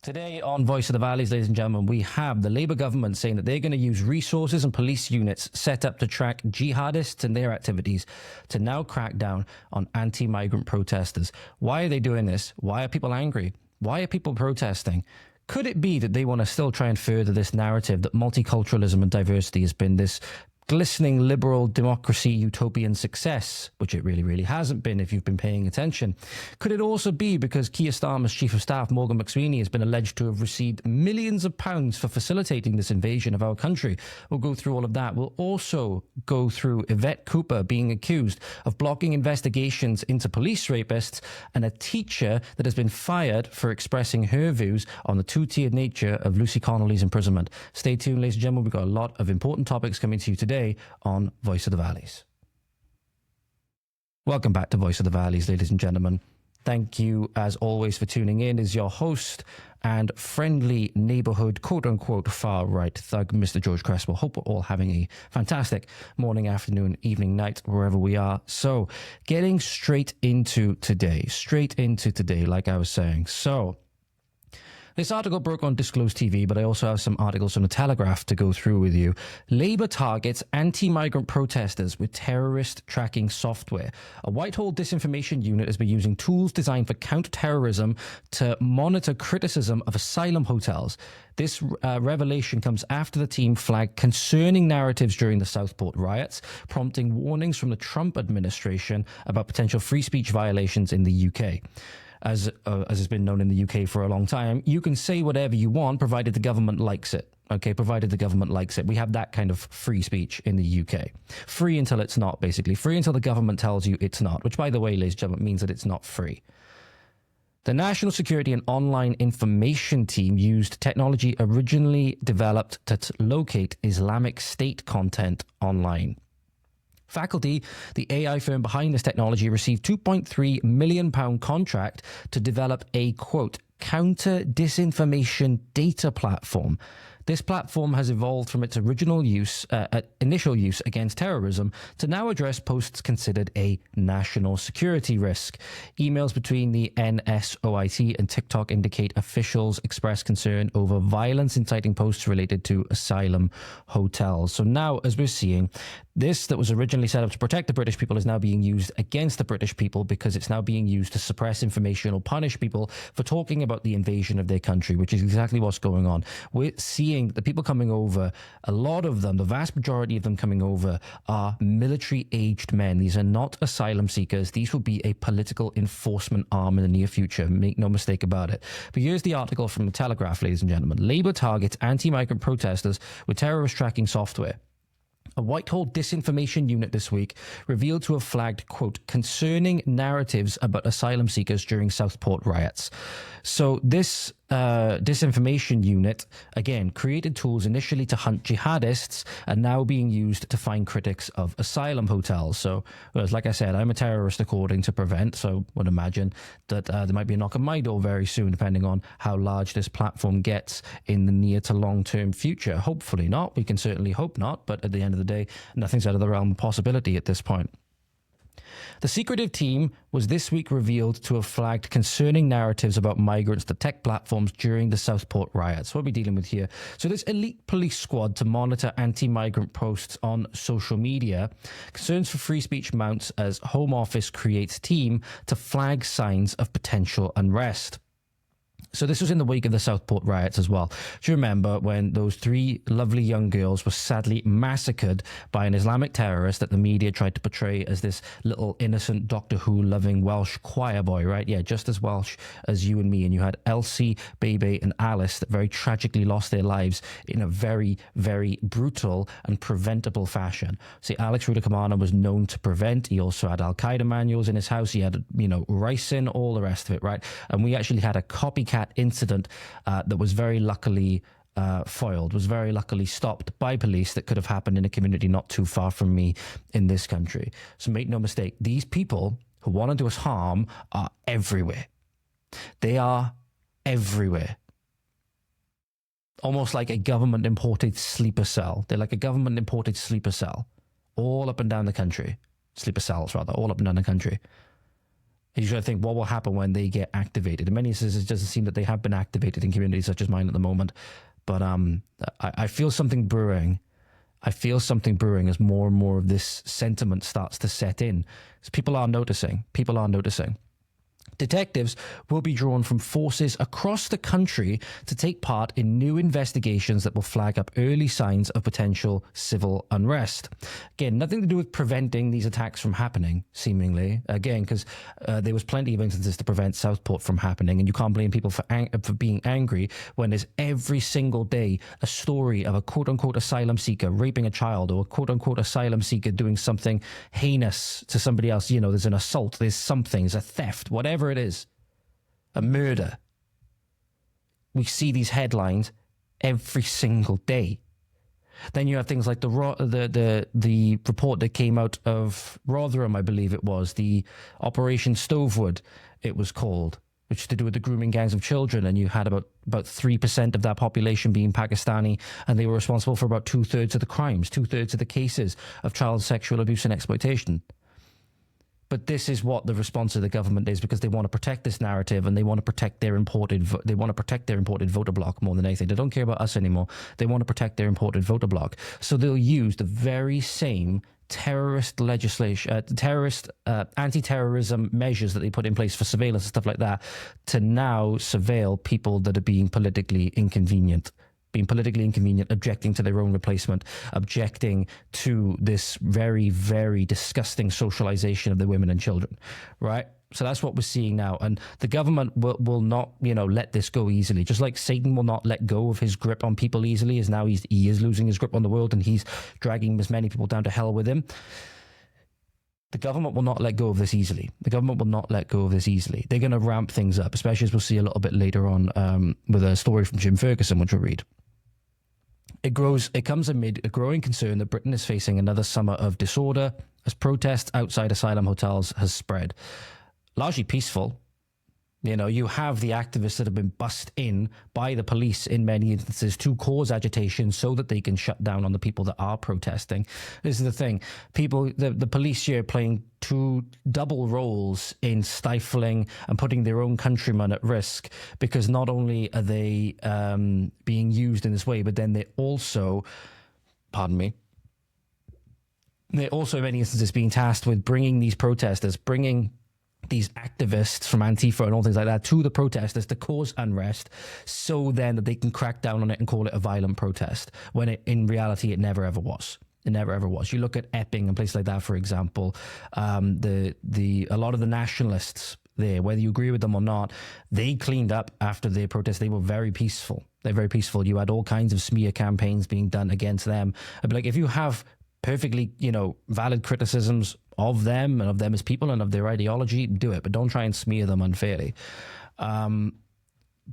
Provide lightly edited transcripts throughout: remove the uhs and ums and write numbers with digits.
Today on Voice of the Valleys, ladies and gentlemen, we have the Labour government saying that they're going to use resources and police units set up to track jihadists and their activities to now crack down on anti-migrant protesters. Why are they doing this? Why are people angry? Why are people protesting? Could it be that they want to still try and further this narrative that multiculturalism and diversity has been this glistening liberal democracy utopian success, which it really hasn't been if you've been paying attention? Could it also be because Keir Starmer's chief of staff, Morgan McSweeney, has been alleged to have received millions of pounds for facilitating this invasion of our country? We'll go through all of that. We'll also go through Yvette Cooper being accused of blocking investigations into police rapists and a teacher that has been fired for expressing her views on the two-tiered nature of Lucy Connolly's imprisonment. Stay tuned, ladies and gentlemen. We've got a lot of important topics coming to you today on Voice of the Valleys. Welcome back to Voice of the Valleys, ladies and gentlemen. Thank you, as always, for tuning in. Is your host and friendly neighbourhood, quote-unquote, far-right thug, Mr. George Cresswell. Hope we're all having a fantastic morning, afternoon, evening, night, wherever we are. So, getting straight into today, like I was saying. So, this article broke on Disclosed TV, but I also have some articles from The Telegraph to go through with you. Labour targets anti-migrant protesters with terrorist tracking software. A Whitehall disinformation unit has been using tools designed for counter-terrorism to monitor criticism of asylum hotels. This revelation comes after the team flagged concerning narratives during the Southport riots, prompting warnings from the Trump administration about potential free speech violations in the UK. As has been known in the UK for a long time, you can say whatever you want, provided the government likes it. Okay, provided the government likes it. We have that kind of free speech in the UK. Free until it's not, basically. Free until the government tells you it's not, which, by the way, ladies and gentlemen, means that it's not free. The National Security and Online Information Team used technology originally developed to locate Islamic State content online. Faculty, the AI firm behind this technology, received £2.3 million contract to develop a, quote, counter-disinformation data platform. This platform has evolved from its original use, initial use against terrorism, to now address posts considered a national security risk. Emails between the NSOIT and TikTok indicate officials express concern over violence inciting posts related to asylum hotels. So now, as we're seeing, this that was originally set up to protect the British people is now being used against the British people because it's now being used to suppress information or punish people for talking about the invasion of their country, which is exactly what's going on. We're seeing the people coming over, a lot of them, the vast majority of them coming over, are military-aged men. These are not asylum seekers. These will be a political enforcement arm in the near future. Make no mistake about it. But here's the article from The Telegraph, ladies and gentlemen. Labour targets anti-migrant protesters with terrorist tracking software. A Whitehall disinformation unit this week revealed to have flagged, quote, concerning narratives about asylum seekers during Southport riots. So this disinformation unit, again, created tools initially to hunt jihadists and now being used to find critics of asylum hotels. So, whereas, like I said, I'm a terrorist according to Prevent, so would imagine that there might be a knock on my door very soon, depending on how large this platform gets in the near to long-term future. Hopefully not. We can certainly hope not, but at the end of the day, nothing's out of the realm of possibility at this point. The secretive team was this week revealed to have flagged concerning narratives about migrants to tech platforms during the Southport riots. What are we dealing with here? So this elite police squad to monitor anti-migrant posts on social media. Concerns for free speech mounts as Home Office creates team to flag signs of potential unrest. So this was in the wake of the Southport riots as well. Do you remember when those three lovely young girls were sadly massacred by an Islamic terrorist that the media tried to portray as this little innocent Doctor Who loving Welsh choir boy, right? Yeah, just as Welsh as you and me. And you had Elsie, Bebe and Alice that very tragically lost their lives in a very, very brutal and preventable fashion. See, Alex Rudikamana was known to prevent. He also had Al-Qaeda manuals in his house. He had, ricin, all the rest of it, right? And we actually had a copycat incident that was very luckily foiled, was very luckily stopped by police that could have happened in a community not too far from me in this country. So make no mistake, these people who want to do us harm are everywhere. They are everywhere. Almost like a government-imported sleeper cell. They're like a government-imported sleeper cell all up and down the country. Sleeper cells, rather, all up and down the country. And you got to think, what will happen when they get activated? In many instances, it doesn't seem that they have been activated in communities such as mine at the moment. But I feel something brewing. I feel something brewing as more and more of this sentiment starts to set in. Because people are noticing. People are noticing. Detectives will be drawn from forces across the country to take part in new investigations that will flag up early signs of potential civil unrest. Again, nothing to do with preventing these attacks from happening, seemingly. Again, because there was plenty of instances to prevent Southport from happening, and you can't blame people for being angry when there's every single day a story of a quote-unquote asylum seeker raping a child, or a quote-unquote asylum seeker doing something heinous to somebody else. You know, there's an assault, there's something, there's a theft, whatever it is, a murder. We see these headlines every single day. Then you have things like the report that came out of Rotherham, I believe it was, the Operation Stovewood, it was called, which is to do with the grooming gangs of children, and you had about 3% of that population being Pakistani, and they were responsible for about 2/3 of the crimes, 2/3 of the cases of child sexual abuse and exploitation. But this is what the response of the government is, because they want to protect this narrative, and they want to protect their imported voter bloc more than anything. They don't care about us anymore. They want to protect their imported voter bloc. So they'll use the very same terrorist legislation, anti-terrorism measures that they put in place for surveillance and stuff like that, to now surveil people that are being politically inconvenient, objecting to their own replacement, objecting to this very, very disgusting socialization of the women and children, right? So that's what we're seeing now. And the government will not, let this go easily. Just like Satan will not let go of his grip on people easily, as now he is losing his grip on the world, and he's dragging as many people down to hell with him. The government will not let go of this easily. They're going to ramp things up, especially as we'll see a little bit later on with a story from Jim Ferguson, which we'll read. It comes amid a growing concern that Britain is facing another summer of disorder as protests outside asylum hotels has spread. Largely peaceful. You have the activists that have been bussed in by the police in many instances to cause agitation so that they can shut down on the people that are protesting. This is the thing. The police here playing double roles in stifling and putting their own countrymen at risk, because not only are they being used in this way, but then they're also, in many instances being tasked with bringing these protesters, these activists from Antifa and all things like that to the protesters to cause unrest, so then that they can crack down on it and call it a violent protest, when in reality it never ever was. It never ever was. You look at Epping and places like that, for example, a lot of the nationalists there, whether you agree with them or not, they cleaned up after their protest. They were very peaceful. They're very peaceful. You had all kinds of smear campaigns being done against them. I'd be like, if you have perfectly, valid criticisms of them and of them as people and of their ideology, do it, but don't try and smear them unfairly.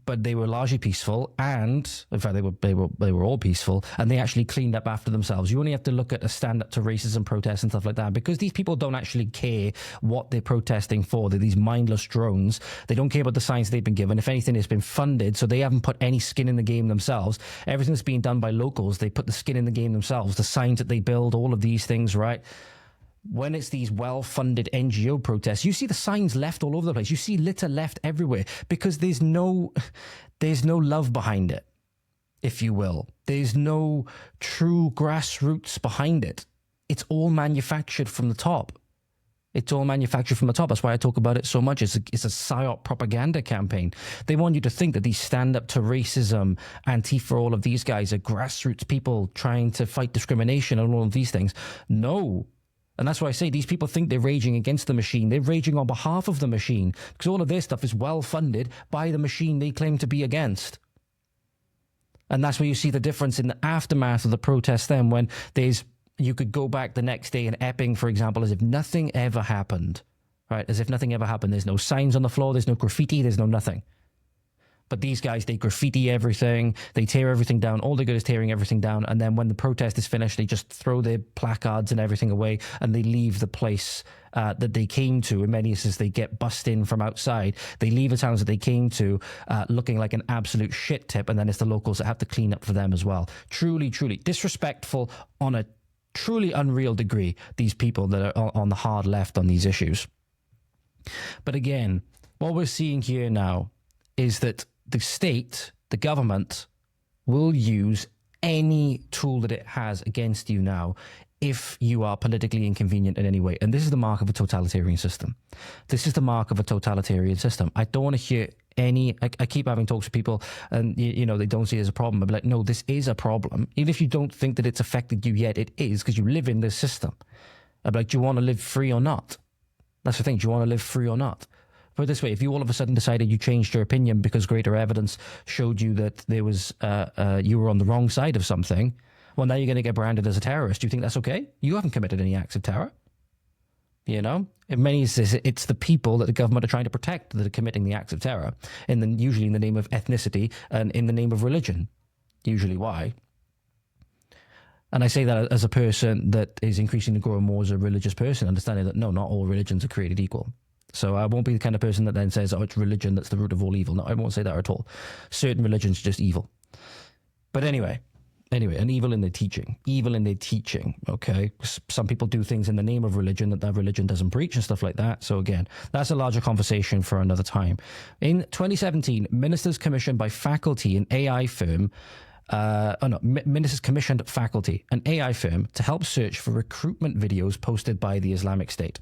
But they were largely peaceful, and in fact they were all peaceful, and they actually cleaned up after themselves. You only have to look at a stand up to racism protests and stuff like that, because these people don't actually care what they're protesting for. They're these mindless drones. They don't care about the science they've been given. If anything, it's been funded, so they haven't put any skin in the game themselves. Everything's being done by locals. They put the skin in the game themselves. The signs that they build, all of these things, right? When it's these well-funded NGO protests, you see the signs left all over the place. You see litter left everywhere, because there's no love behind it, if you will. There's no true grassroots behind it. It's all manufactured from the top. That's why I talk about it so much. It's a PSYOP propaganda campaign. They want you to think that these stand-up to racism, Antifa, all of these guys are grassroots people trying to fight discrimination and all of these things. No. And that's why I say these people think they're raging against the machine. They're raging on behalf of the machine, because all of their stuff is well funded by the machine they claim to be against. And that's where you see the difference in the aftermath of the protest then, when you could go back the next day in Epping, for example, as if nothing ever happened, right? As if nothing ever happened. There's no signs on the floor. There's no graffiti. There's no nothing. But these guys, they graffiti everything. They tear everything down. All they do is tearing everything down. And then when the protest is finished, they just throw their placards and everything away, and they leave the place that they came to. In many instances, they get bussed in from outside. They leave the towns that they came to looking like an absolute shit tip. And then it's the locals that have to clean up for them as well. Truly, truly disrespectful on a truly unreal degree, these people that are on the hard left on these issues. But again, what we're seeing here now is that the state, the government, will use any tool that it has against you now if you are politically inconvenient in any way. And this is the mark of a totalitarian system. This is the mark of a totalitarian system. I don't want to hear I keep having talks with people and, you know, they don't see it as a problem. I'd be like, no, this is a problem. Even if you don't think that it's affected you yet, it is, because you live in this system. I'd be like, do you want to live free or not? That's the thing. Do you want to live free or not? Put it this way, if you all of a sudden decided you changed your opinion because greater evidence showed you that there was you were on the wrong side of something, well, now you're going to get branded as a terrorist. Do you think that's okay? You haven't committed any acts of terror. You know, in many instances, it's the people that the government are trying to protect that are committing the acts of terror, and then usually in the name of ethnicity and in the name of religion. Usually why. And I say that as a person that is increasingly growing more as a religious person, understanding that no, not all religions are created equal. So I won't be the kind of person that then says, oh, it's religion that's the root of all evil. No, I won't say that at all. Certain religions are just evil. But anyway, and evil in their teaching, okay? Some people do things in the name of religion that religion doesn't preach and stuff like that. So again, that's a larger conversation for another time. In 2017, ministers commissioned by faculty an AI firm, ministers commissioned faculty, an AI firm, to help search for recruitment videos posted by the Islamic State.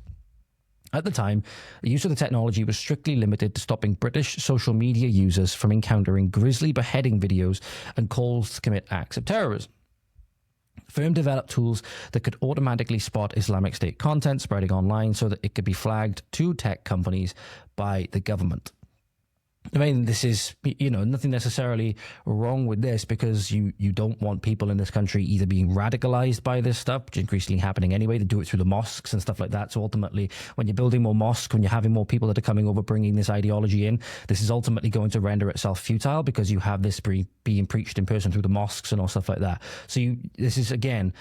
At the time, the use of the technology was strictly limited to stopping British social media users from encountering grisly beheading videos and calls to commit acts of terrorism. The firm developed tools that could automatically spot Islamic State content spreading online so that it could be flagged to tech companies by the government. I mean, this is, you know, nothing necessarily wrong with this, because you don't want people in this country either being radicalized by this stuff, which is increasingly happening anyway. They do it through the mosques and stuff like that. So ultimately, when you're building more mosques, when you're having more people that are coming over, bringing this ideology in, this is ultimately going to render itself futile, because you have this being preached in person through the mosques and all stuff like that. So this is, again,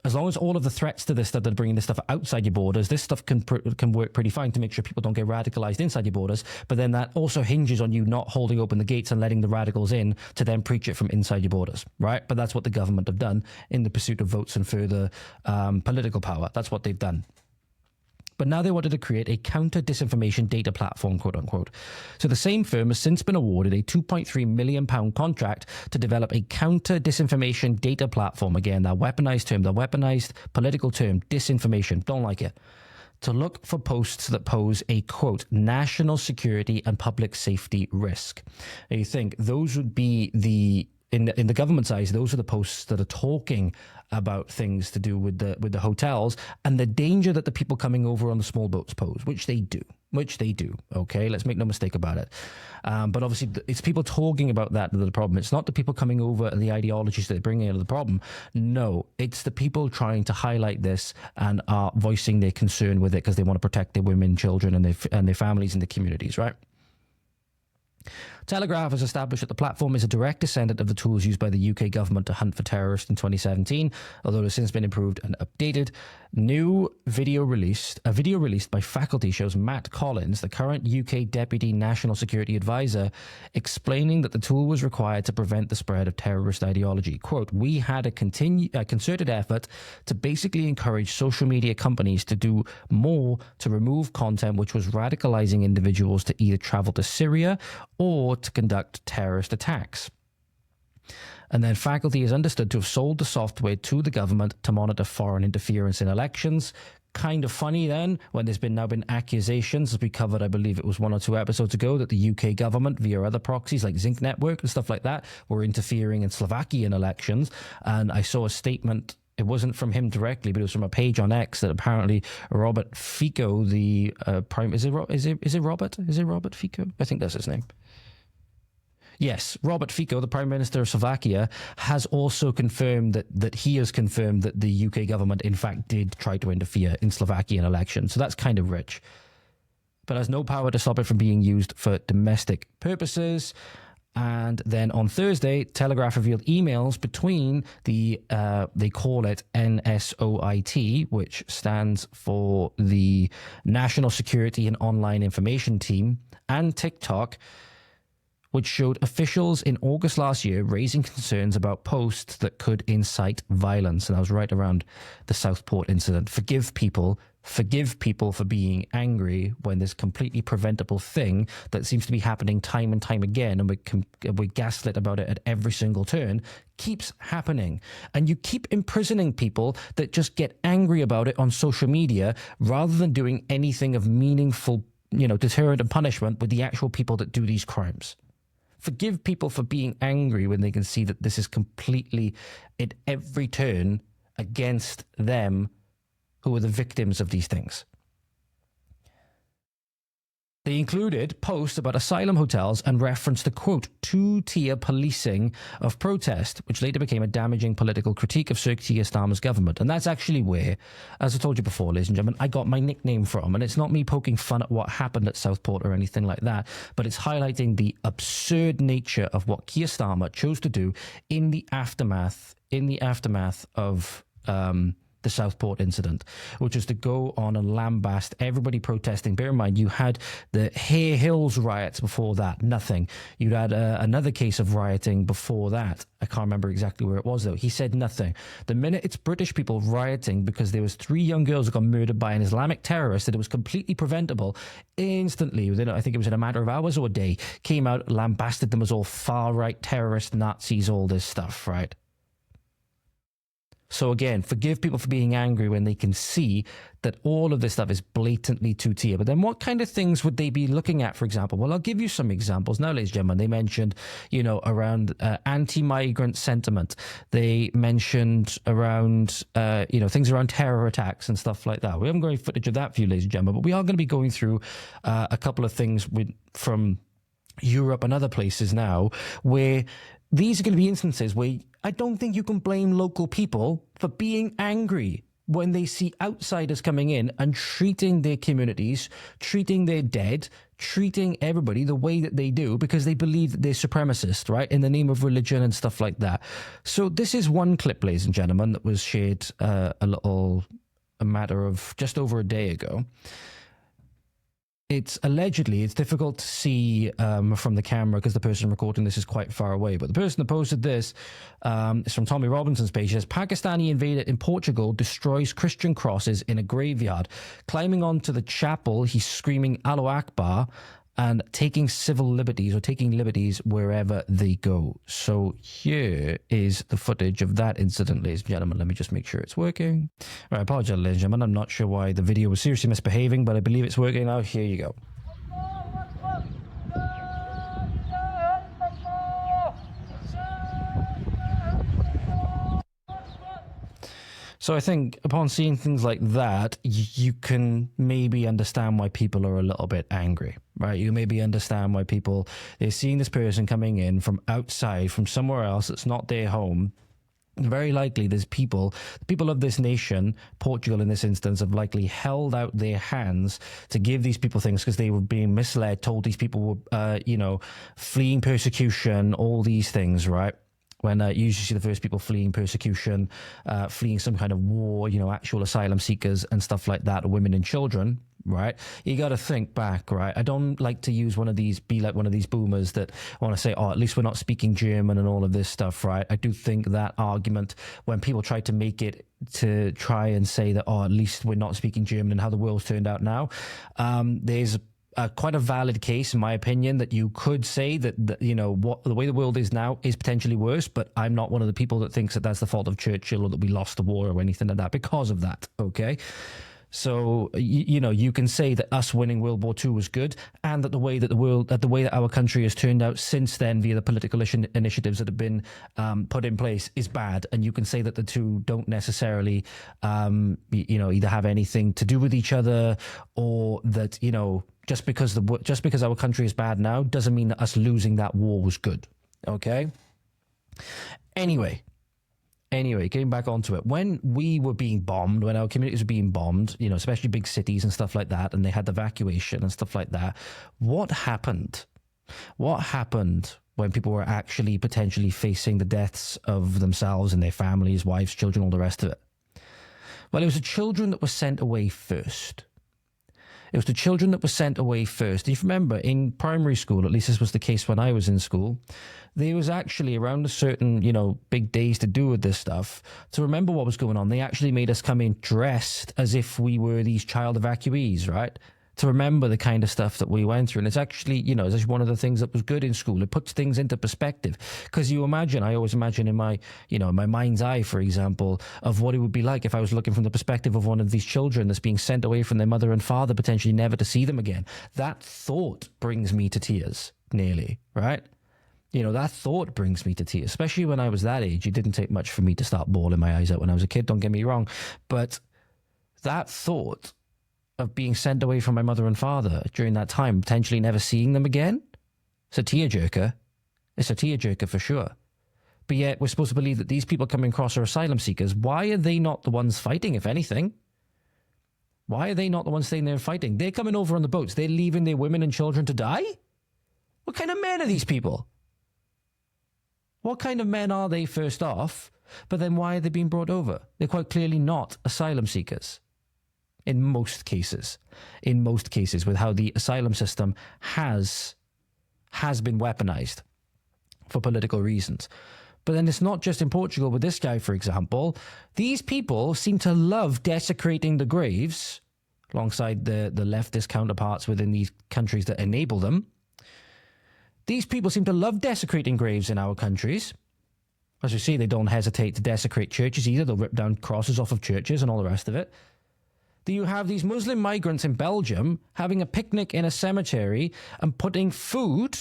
as long as all of the threats to this stuff that are bringing this stuff outside your borders, this stuff can work pretty fine to make sure people don't get radicalized inside your borders. But then that also hinges on you not holding open the gates and letting the radicals in to then preach it from inside your borders, right? But that's what the government have done in the pursuit of votes and further political power. That's what they've done. But now they wanted to create a counter-disinformation data platform, quote unquote. So the same firm has since been awarded a £2.3 million contract to develop a counter-disinformation data platform. Again, that weaponized term, the weaponized political term, disinformation. Don't like it. To look for posts that pose a, quote, national security and public safety risk. And you think those would be in the government's eyes, those are the posts that are talking about things to do with the hotels and the danger that the people coming over on the small boats pose, which they do. Okay, let's make no mistake about it. But obviously, it's people talking about that are the problem. It's not the people coming over and the ideologies that they bring in are the problem. No, it's the people trying to highlight this and are voicing their concern with it because they want to protect their women, children, and their families and their communities, right? Telegraph has established that the platform is a direct descendant of the tools used by the UK government to hunt for terrorists in 2017, although it has since been improved and updated. A video released by faculty shows Matt Collins, the current UK Deputy National Security Advisor, explaining that the tool was required to prevent the spread of terrorist ideology. Quote, we had a concerted effort to basically encourage social media companies to do more to remove content which was radicalizing individuals to either travel to Syria or to conduct terrorist attacks. And then faculty is understood to have sold the software to the government to monitor foreign interference in elections. Kind of funny then, when there's now been accusations, as we covered, I believe it was 1 or 2 episodes ago, that the UK government, via other proxies like Zinc Network and stuff like that, were interfering in Slovakian elections. And I saw a statement. It wasn't from him directly, but it was from a page on X that apparently Robert Fico, the prime, is it Robert Fico? I think that's his name. Yes, Robert Fico, the Prime Minister of Slovakia, has also confirmed that he has confirmed that the UK government, in fact, did try to interfere in Slovakian elections. So that's kind of rich. But has no power to stop it from being used for domestic purposes. And then on Thursday, Telegraph revealed emails between they call it NSOIT, which stands for the National Security and Online Information Team, and TikTok, which showed officials in August last year raising concerns about posts that could incite violence. And that was right around the Southport incident. Forgive people forgive people for being angry when this completely preventable thing that seems to be happening time and time again, and we're gaslit about it at every single turn, keeps happening. And you keep imprisoning people that just get angry about it on social media rather than doing anything of meaningful, deterrent and punishment with the actual people that do these crimes. Forgive people for being angry when they can see that this is completely, at every turn, against them who are the victims of these things. They included posts about asylum hotels and referenced the, quote, two-tier policing of protest, which later became a damaging political critique of Sir Keir Starmer's government. And that's actually where, as I told you before, ladies and gentlemen, I got my nickname from. And it's not me poking fun at what happened at Southport or anything like that, but it's highlighting the absurd nature of what Keir Starmer chose to do in the aftermath of the Southport incident, which is to go on and lambast everybody protesting. Bear in mind, you had the Hare Hills riots before that, nothing. You'd had another case of rioting before that. I can't remember exactly where it was, though. He said nothing. The minute it's British people rioting because there was 3 young girls who got murdered by an Islamic terrorist, that it was completely preventable, instantly, within, I think it was in a matter of hours or a day, came out, lambasted them as all far-right terrorists, Nazis, all this stuff, right? So again, forgive people for being angry when they can see that all of this stuff is blatantly two-tier. But then what kind of things would they be looking at, for example? Well, I'll give you some examples now, ladies and gentlemen. They mentioned, around anti-migrant sentiment. They mentioned around, things around terror attacks and stuff like that. We haven't got any footage of that for you, ladies and gentlemen, but we are going to be going through a couple of things from Europe and other places now where these are going to be instances where I don't think you can blame local people for being angry when they see outsiders coming in and treating their communities, treating their dead, treating everybody the way that they do because they believe that they're supremacist, right, in the name of religion and stuff like that. So this is one clip, ladies and gentlemen, that was shared a matter of just over a day ago. It's difficult to see from the camera because the person recording this is quite far away. But the person that posted this is from Tommy Robinson's page. It says, Pakistani invader in Portugal destroys Christian crosses in a graveyard. Climbing onto the chapel, he's screaming Allahu Akbar and taking liberties wherever they go. So here is the footage of that incident, ladies and gentlemen. Let me just make sure it's working. Right, I apologize, ladies and gentlemen. I'm not sure why the video was seriously misbehaving, but I believe it's working now. Here you go. So I think upon seeing things like that, you can maybe understand why people are a little bit angry, right? You maybe understand why they're seeing this person coming in from outside, from somewhere else that's not their home. Very likely there's people of this nation, Portugal in this instance, have likely held out their hands to give these people things because they were being misled, told these people were, fleeing persecution, all these things, right? When you usually see the first people fleeing persecution, fleeing some kind of war, actual asylum seekers and stuff like that, women and children, right? You got to think back, right? I don't like to be like one of these boomers that want to say, at least we're not speaking German and all of this stuff, right? I do think that argument, when people try to make it to try and say that, at least we're not speaking German and how the world's turned out now, there's quite a valid case, in my opinion, that you could say that the way the world is now is potentially worse, but I'm not one of the people that thinks that that's the fault of Churchill or that we lost the war or anything like that because of that, okay? So, you can say that us winning World War II was good, and that the way that our country has turned out since then via the political initiatives that have been put in place is bad. And you can say that the two don't necessarily, either have anything to do with each other, or that, just because our country is bad now doesn't mean that us losing that war was good. Okay? Anyway, getting back onto it. When we were being bombed, when our communities were being bombed, especially big cities and stuff like that, and they had evacuation and stuff like that, what happened? What happened when people were actually potentially facing the deaths of themselves and their families, wives, children, all the rest of it? Well, it was the children that were sent away first. It was the children that were sent away first. If you remember, in primary school, at least this was the case when I was in school, there was actually around a certain, you know, big days to do with this stuff. To remember what was going on, they actually made us come in dressed as if we were these child evacuees, right? To remember the kind of stuff that we went through. And it's actually, you know, it's actually one of the things that was good in school. It puts things into perspective. Because you imagine, I always imagine in my, you know, my mind's eye, for example, of what it would be like if I was looking from the perspective of one of these children that's being sent away from their mother and father, potentially never to see them again. That thought brings me to tears, nearly, right? You know, that thought brings me to tears, especially when I was that age. It didn't take much for me to start bawling my eyes out when I was a kid, don't get me wrong. But that thought of being sent away from my mother and father during that time, potentially never seeing them again, it's a tearjerker. It's a tearjerker for sure. But yet we're supposed to believe that these people coming across are asylum seekers. Why are they not the ones fighting, if anything? Why are they not the ones staying there and fighting? They're coming over on the boats. They're leaving their women and children to die? What kind of men are these people? What kind of men are they, first off? But then why are they being brought over? They're quite clearly not asylum seekers. In most cases, with how the asylum system has been weaponized for political reasons. But then it's not just in Portugal with this guy, for example. These people seem to love desecrating the graves alongside the leftist counterparts within these countries that enable them. These people seem to love desecrating graves in our countries. As we see, they don't hesitate to desecrate churches either. They'll rip down crosses off of churches and all the rest of it. Do you have these Muslim migrants in Belgium having a picnic in a cemetery and putting food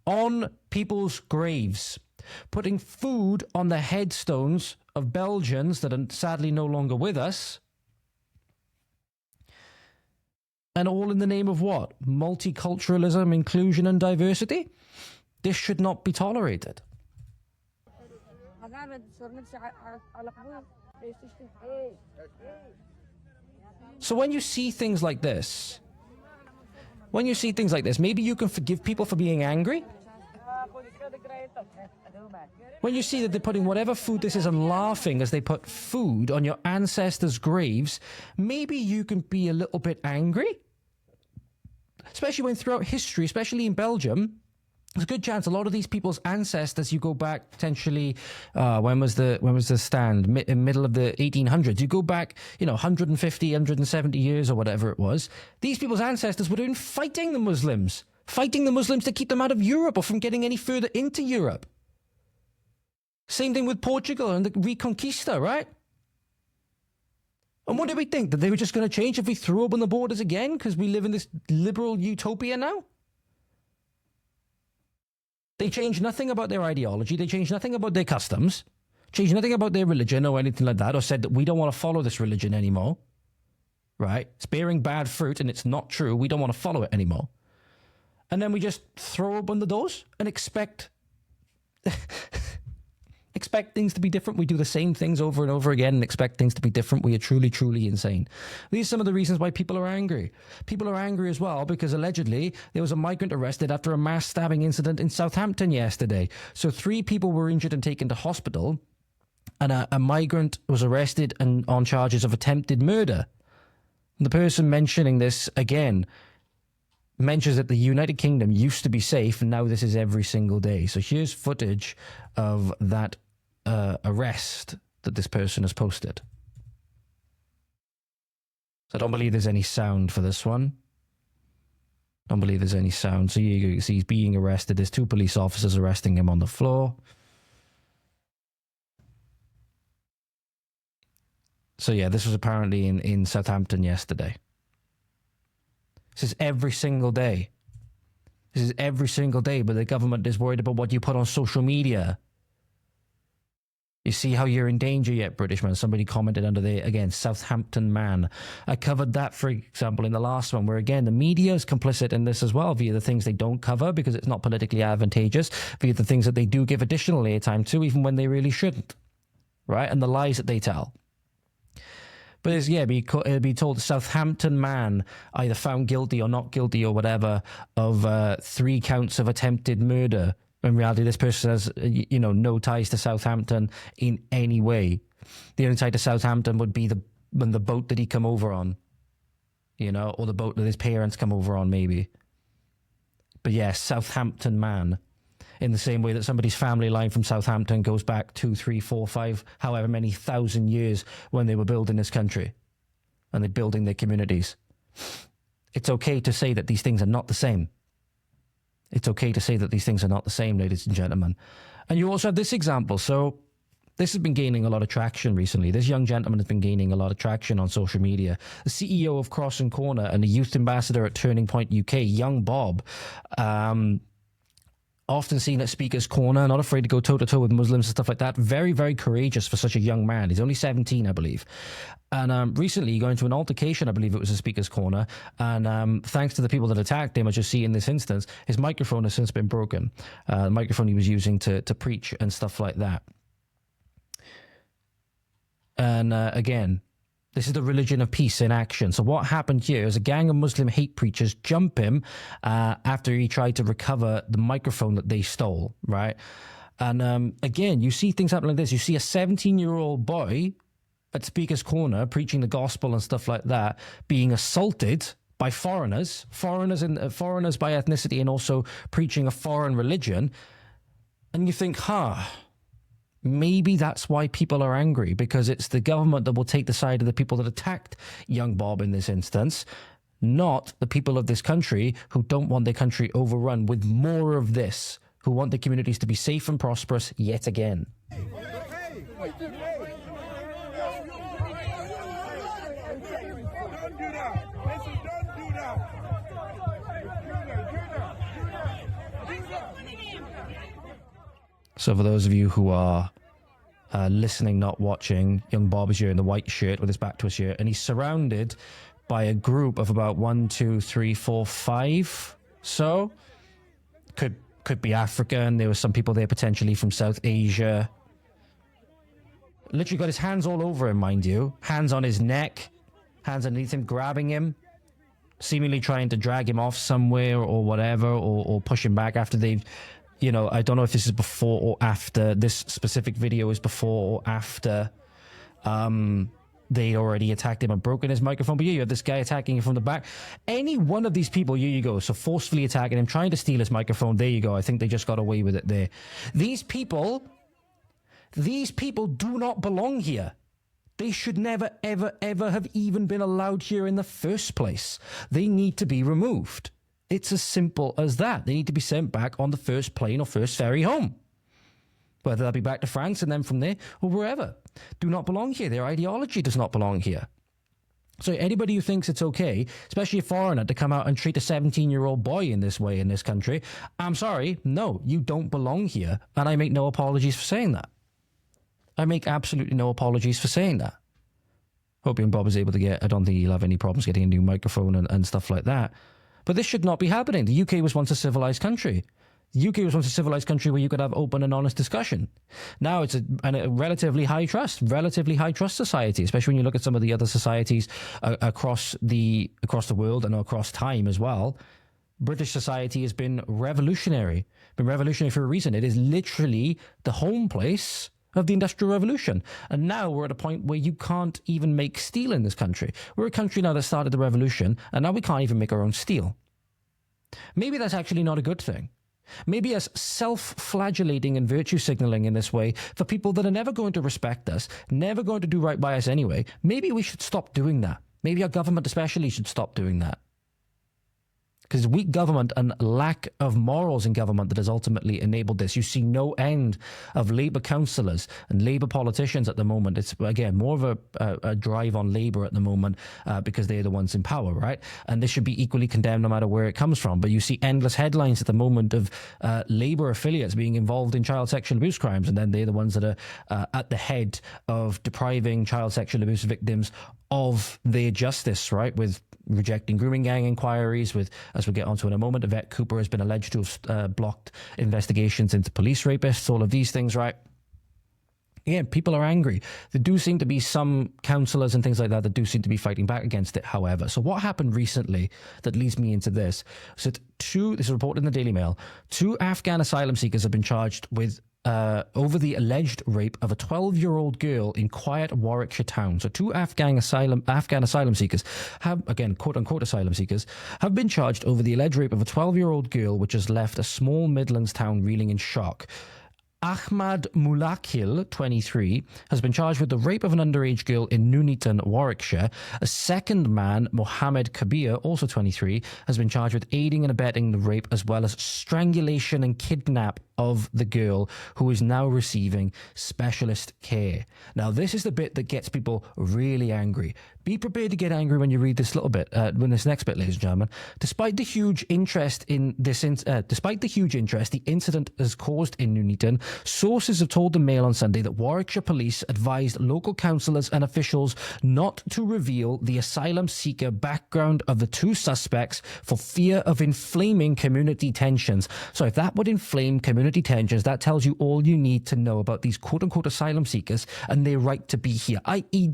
on people's graves, putting food on the headstones of Belgians that are sadly no longer with us, and all in the name of what? Multiculturalism, inclusion and diversity? This should not be tolerated. So when you see things like this, maybe you can forgive people for being angry. When you see that they're putting whatever food this is and laughing as they put food on your ancestors' graves, maybe you can be a little bit angry. Especially when throughout history, especially in Belgium, there's a good chance a lot of these people's ancestors, you go back potentially, when was the stand? Middle of the 1800s. You go back, 150, 170 years or whatever it was. These people's ancestors were doing fighting the Muslims to keep them out of Europe or from getting any further into Europe. Same thing with Portugal and the Reconquista, right? And what did we think? That they were just going to change if we threw open the borders again because we live in this liberal utopia now? They changed nothing about their ideology. They changed nothing about their customs. Changed nothing about their religion or anything like that, or said that we don't want to follow this religion anymore. Right? It's bearing bad fruit and it's not true. We don't want to follow it anymore. And then we just throw open the doors and expect things to be different. We do the same things over and over again and expect things to be different. We are truly, truly insane. These are some of the reasons why people are angry. People are angry as well because allegedly there was a migrant arrested after a mass stabbing incident in Southampton yesterday. So 3 people were injured and taken to hospital, and a migrant was arrested and on charges of attempted murder. The person mentioning this, again, mentions that the United Kingdom used to be safe and now this is every single day. So here's footage of that arrest that this person has posted. So I don't believe there's any sound for this one. Don't believe there's any sound. So you see he's being arrested. There's 2 police officers arresting him on the floor. So yeah, this was apparently in Southampton yesterday. This is every single day. This is every single day, but the government is worried about what you put on social media. You see how you're in danger yet, British man? Somebody commented under there, again, Southampton man. I covered that, for example, in the last one, where, again, the media is complicit in this as well, via the things they don't cover because it's not politically advantageous, via the things that they do give additional airtime to, even when they really shouldn't, right? And the lies that they tell. But it's, yeah, it'd be told Southampton man either found guilty or not guilty or whatever of 3 counts of attempted murder. In reality, this person has, no ties to Southampton in any way. The only tie to Southampton would be the boat that he come over on. you know, or the boat that his parents come over on, maybe. But yes, Southampton man. In the same way that somebody's family line from Southampton goes back 2, 3, 4, 5, however many thousand years when they were building this country and they're building their communities. It's okay to say that these things are not the same. It's okay to say that these things are not the same, ladies and gentlemen. And you also have this example. So this has been gaining a lot of traction recently. This young gentleman has been gaining a lot of traction on social media. The CEO of Cross and Corner and the youth ambassador at Turning Point UK, young Bob, often seen at Speaker's Corner, not afraid to go toe-to-toe with Muslims and stuff like that. Very, very courageous for such a young man. He's only 17, I believe. And recently he got into an altercation, I believe it was at Speaker's Corner, and thanks to the people that attacked him, as you see in this instance, his microphone has since been broken. The microphone he was using to preach and stuff like that. And again, this is the religion of peace in action. So what happened here is a gang of Muslim hate preachers jump him after he tried to recover the microphone that they stole, right? And again, you see things happen like this. You see a 17-year-old boy at Speaker's Corner preaching the gospel and stuff like that, being assaulted by foreigners by ethnicity, and also preaching a foreign religion. And you think, maybe that's why people are angry, because it's the government that will take the side of the people that attacked young Bob in this instance, not the people of this country who don't want their country overrun with more of this, who want the communities to be safe and prosperous yet again. So for those of you who are listening, not watching, young Bob is here in the white shirt with his back to us here, and he's surrounded by a group of about 1, 2, 3, 4, 5. So could be African. There were some people there potentially from South Asia. Literally got his hands all over him, mind you. Hands on his neck, hands underneath him, grabbing him, seemingly trying to drag him off somewhere or whatever, or push him back after they've... You know, I don't know if this is before or after. This specific video is before or after they already attacked him and broken his microphone. But yeah, you have this guy attacking him from the back. Any one of these people, here you go. So forcefully attacking him, trying to steal his microphone. There you go. I think they just got away with it there. These people do not belong here. They should never, ever, ever have even been allowed here in the first place. They need to be removed. It's as simple as that. They need to be sent back on the first plane or first ferry home. Whether that be back to France and then from there or wherever. Do not belong here. Their ideology does not belong here. So anybody who thinks it's okay, especially a foreigner, to come out and treat a 17-year-old boy in this way in this country, I'm sorry, no, you don't belong here. And I make no apologies for saying that. I make absolutely no apologies for saying that. Hoping Bob is able to get, I don't think he'll have any problems getting a new microphone and stuff like that. But this should not be happening. The UK was once a civilized country. The UK was once a civilized country where you could have open and honest discussion. Now it's a relatively high trust society, especially when you look at some of the other societies across the world and across time as well. British society has been revolutionary for a reason. It is literally the home place of the Industrial Revolution. And now we're at a point where you can't even make steel in this country. We're a country now that started the revolution, and now we can't even make our own steel. Maybe that's actually not a good thing. Maybe us self-flagellating and virtue signaling in this way for people that are never going to respect us, never going to do right by us anyway, maybe we should stop doing that. Maybe our government especially should stop doing that. Because weak government and lack of morals in government that has ultimately enabled this. You see no end of Labour councillors and Labour politicians at the moment. It's, again, more of a drive on Labour at the moment because they're the ones in power, right? And this should be equally condemned no matter where it comes from. But you see endless headlines at the moment of Labour affiliates being involved in child sexual abuse crimes, and then they're the ones that are at the head of depriving child sexual abuse victims of their justice, right? With rejecting grooming gang inquiries, with, as we'll get onto in a moment, Yvette Cooper has been alleged to have blocked investigations into police rapists, all of these things, right? Yeah, people are angry. There do seem to be some councillors and things like that do seem to be fighting back against it, however. So what happened recently that leads me into this? So this is reported in the Daily Mail, 2 Afghan asylum seekers have been charged with over the alleged rape of a 12-year-old girl in quiet Warwickshire town. So two Afghan asylum seekers have, again, quote-unquote asylum seekers, have been charged over the alleged rape of a 12-year-old girl, which has left a small Midlands town reeling in shock. Ahmad Mulakil, 23, has been charged with the rape of an underage girl in NUNEATON, Warwickshire. A second man, Mohammed Kabir, also 23, has been charged with aiding and abetting the rape as well as strangulation and kidnap of the girl, who is now receiving specialist care. Now, this is the bit that gets people really angry. Be prepared to get angry when you read this little bit, when this next bit, ladies and gentlemen. Despite the huge interest the incident has caused in NUNEATON, sources have told the Mail on Sunday that Warwickshire Police advised local councillors and officials not to reveal the asylum seeker background of the two suspects for fear of inflaming community tensions. So if that would inflame community tensions, that tells you all you need to know about these quote-unquote asylum seekers and their right to be here, i.e.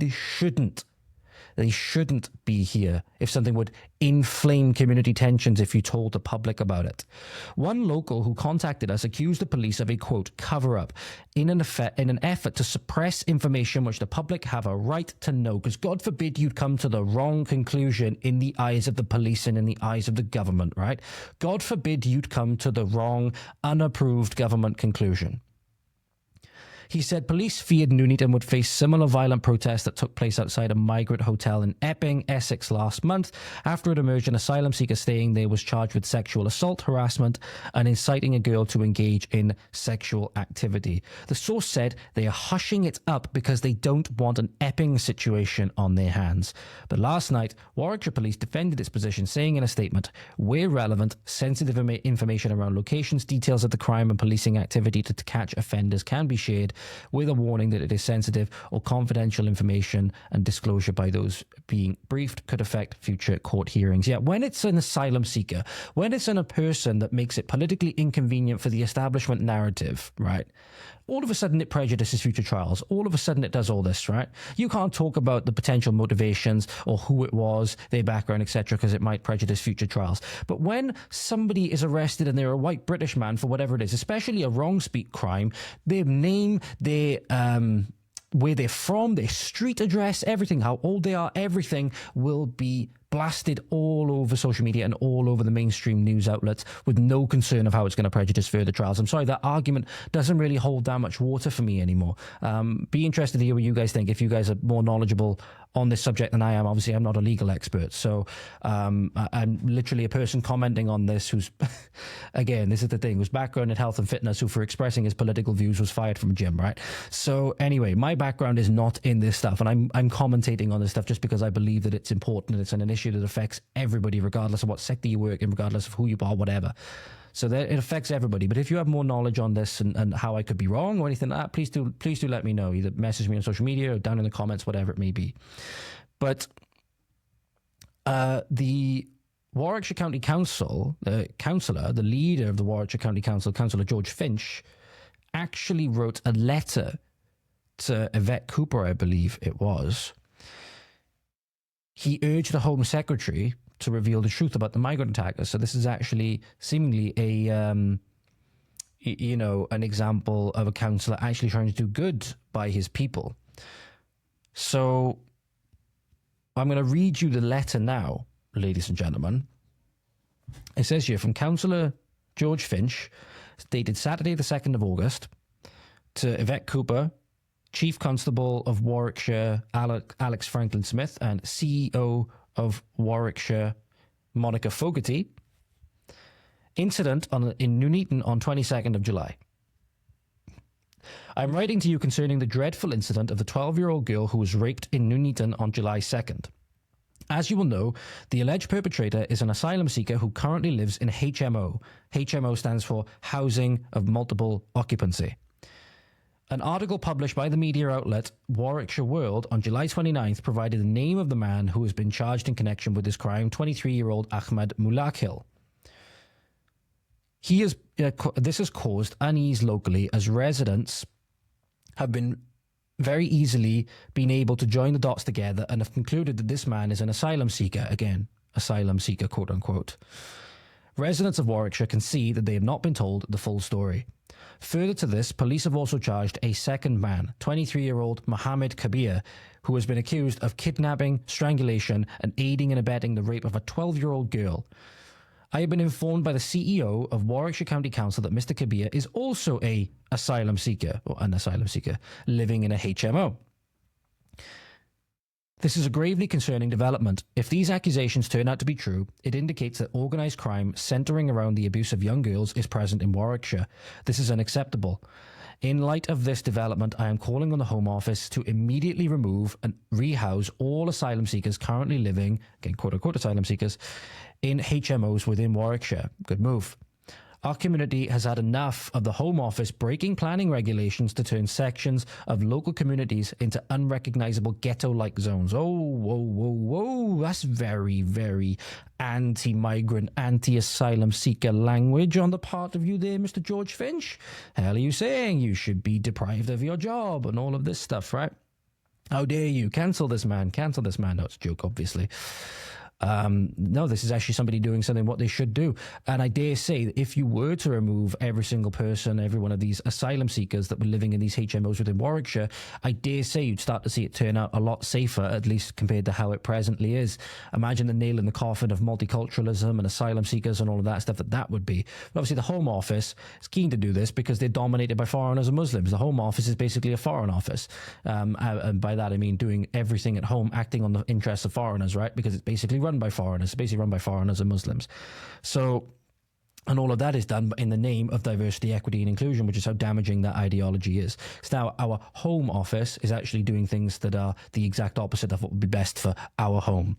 They shouldn't be here if something would inflame community tensions if you told the public about it. One local who contacted us accused the police of a, quote, cover-up in an effort to suppress information which the public have a right to know, because God forbid you'd come to the wrong conclusion in the eyes of the police and in the eyes of the government, right? God forbid you'd come to the wrong, unapproved government conclusion. He said police feared NUNEATON would face similar violent protests that took place outside a migrant hotel in Epping, Essex last month, after it emerged an asylum seeker staying there was charged with sexual assault, harassment, and inciting a girl to engage in sexual activity. The source said they are hushing it up because they don't want an Epping situation on their hands. But last night, Warwickshire Police defended its position, saying in a statement, "Where relevant, sensitive information around locations, details of the crime and policing activity to catch offenders can be shared, with a warning that it is sensitive or confidential information, and disclosure by those being briefed could affect future court hearings." Yeah, when it's an asylum seeker, when it's in a person that makes it politically inconvenient for the establishment narrative, right? All of a sudden it prejudices future trials. All of a sudden it does all this, right? You can't talk about the potential motivations or who it was, their background, etc., because it might prejudice future trials. But when somebody is arrested and they're a white British man for whatever it is, especially a wrong speak crime, their name, their where they're from, their street address, everything, how old they are, everything will be blasted all over social media and all over the mainstream news outlets with no concern of how it's going to prejudice further trials. I'm sorry, that argument doesn't really hold that much water for me anymore. Be interested to hear what you guys think, if you guys are more knowledgeable on this subject than I am. Obviously, I'm not a legal expert, so I'm literally a person commenting on this who's, again, this is the thing, whose background in health and fitness, who for expressing his political views was fired from a gym, right? So anyway, my background is not in this stuff, and I'm commentating on this stuff just because I believe that it's important and it's an issue that affects everybody, regardless of what sector you work in, regardless of who you are, whatever. So that it affects everybody. But if you have more knowledge on this and how I could be wrong or anything like that, please do let me know. Either message me on social media or down in the comments, whatever it may be. But the Warwickshire County Council, the councillor, the leader of the Warwickshire County Council, Councillor George Finch, actually wrote a letter to Yvette Cooper, I believe it was. He urged the Home Secretary to reveal the truth about the migrant attackers. So this is actually seemingly a, an example of a councillor actually trying to do good by his people. So I'm going to read you the letter now, ladies and gentlemen. It says here, from Councillor George Finch, dated Saturday the 2nd of August, to Yvette Cooper, Chief Constable of Warwickshire, Alex Franklin Smith, and CEO of Warwickshire, Monica Fogarty. Incident in NUNEATON on 22nd of July. I'm writing to you concerning the dreadful incident of the 12-year-old girl who was raped in NUNEATON on July 2nd. As you will know, the alleged perpetrator is an asylum seeker who currently lives in HMO. HMO stands for Housing of Multiple Occupancy. An article published by the media outlet Warwickshire World on July 29th provided the name of the man who has been charged in connection with this crime, 23-year-old Ahmad Mulakil. This has caused unease locally as residents have been very easily been able to join the dots together and have concluded that this man is an asylum seeker. Again, asylum seeker, quote unquote. Residents of Warwickshire can see that they have not been told the full story. Further to this, police have also charged a second man, 23-year-old Mohammed Kabir, who has been accused of kidnapping, strangulation, and aiding and abetting the rape of a 12-year-old girl. I have been informed by the CEO of Warwickshire County Council that Mr. Kabir is also an asylum seeker, living in a HMO. This is a gravely concerning development. If these accusations turn out to be true, it indicates that organised crime centring around the abuse of young girls is present in Warwickshire. This is unacceptable. In light of this development, I am calling on the Home Office to immediately remove and rehouse all asylum seekers currently living, again, quote-unquote asylum seekers, in HMOs within Warwickshire. Good move. Our community has had enough of the Home Office breaking planning regulations to turn sections of local communities into unrecognisable ghetto-like zones. Oh, whoa, whoa, whoa. That's very, very anti-migrant, anti-asylum seeker language on the part of you there, Mr. George Finch. Hell are you saying? You should be deprived of your job and all of this stuff, right? How dare you? Cancel this man. Cancel this man. No, it's a joke, obviously. No, this is actually somebody doing something what they should do. And I dare say that if you were to remove every single person, every one of these asylum seekers that were living in these HMOs within Warwickshire, I dare say you'd start to see it turn out a lot safer, at least compared to how it presently is. Imagine the nail in the coffin of multiculturalism and asylum seekers and all of that stuff that would be. But obviously the Home Office is keen to do this because they're dominated by foreigners and Muslims. The Home Office is basically a foreign office. And by that I mean doing everything at home, acting on the interests of foreigners, right? Because it's basically run by foreigners, basically run by foreigners and Muslims. So, and all of that is done in the name of diversity, equity and inclusion, which is how damaging that ideology is. So now our Home Office is actually doing things that are the exact opposite of what would be best for our home.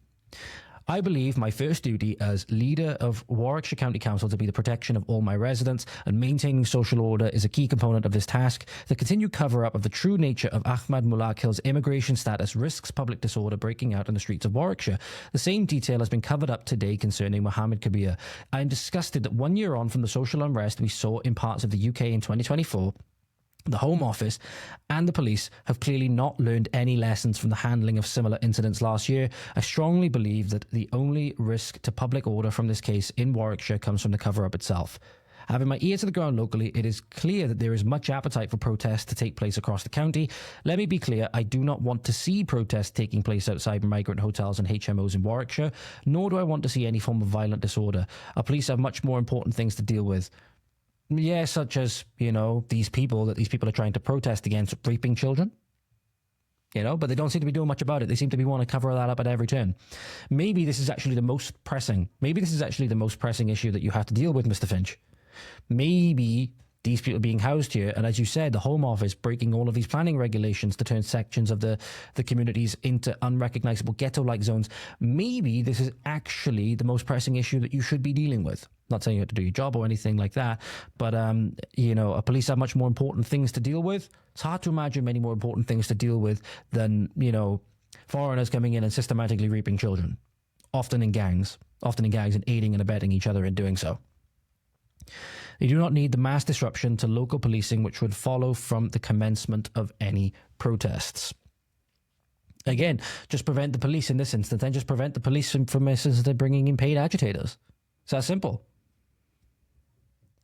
I believe my first duty as leader of Warwickshire County Council to be the protection of all my residents, and maintaining social order is a key component of this task. The continued cover-up of the true nature of Ahmad Mulakil's immigration status risks public disorder breaking out in the streets of Warwickshire. The same detail has been covered up today concerning Mohammed Kabir. I am disgusted that 1 year on from the social unrest we saw in parts of the UK in 2024, the Home Office and the police have clearly not learned any lessons from the handling of similar incidents last year. I strongly believe that the only risk to public order from this case in Warwickshire comes from the cover-up itself. Having my ear to the ground locally, it is clear that there is much appetite for protests to take place across the county. Let me be clear, I do not want to see protests taking place outside migrant hotels and HMOs in Warwickshire, nor do I want to see any form of violent disorder. Our police have much more important things to deal with. Yeah, such as, you know, these people are trying to protest against raping children. You know, but they don't seem to be doing much about it. They seem to be wanting to cover that up at every turn. Maybe this is actually the most pressing issue that you have to deal with, Mr. Finch. Maybe these people being housed here, and as you said, the Home Office breaking all of these planning regulations to turn sections of the communities into unrecognisable ghetto-like zones. Maybe this is actually the most pressing issue that you should be dealing with. Not saying you have to do your job or anything like that, but, you know, police have much more important things to deal with. It's hard to imagine many more important things to deal with than, you know, foreigners coming in and systematically raping children, often in gangs and aiding and abetting each other in doing so. They do not need the mass disruption to local policing which would follow from the commencement of any protests. Again, just prevent the police in this instance, and just prevent the police from instance bringing in paid agitators. It's that simple.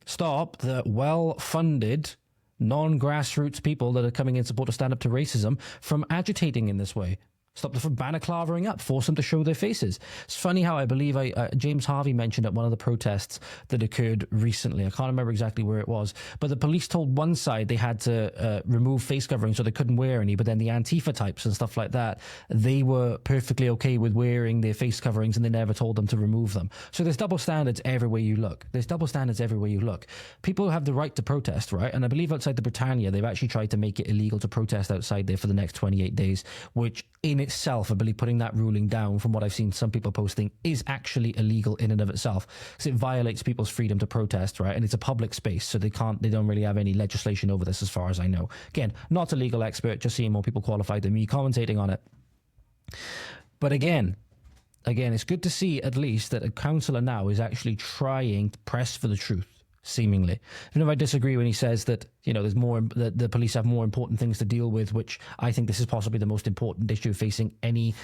Stop the well-funded, non-grassroots people that are coming in support to stand up to racism from agitating in this way. Stop them from balaclavering up, force them to show their faces. It's funny how I believe James Harvey mentioned at one of the protests that occurred recently. I can't remember exactly where it was, but the police told one side they had to remove face coverings so they couldn't wear any, but then the Antifa types and stuff like that, they were perfectly okay with wearing their face coverings and they never told them to remove them. So there's double standards everywhere you look. People have the right to protest, right? And I believe outside the Britannia, they've actually tried to make it illegal to protest outside there for the next 28 days, which in itself, I believe putting that ruling down from what I've seen some people posting is actually illegal in and of itself, because it violates people's freedom to protest, right? And it's a public space, so they don't really have any legislation over this as far as I know. Again, not a legal expert, just seeing more people qualified than me commentating on it. But again, it's good to see at least that a councillor now is actually trying to press for the truth. seemingly. Even if I disagree when he says that, there's more, that the police have more important things to deal with, which I think this is possibly the most important issue facing any,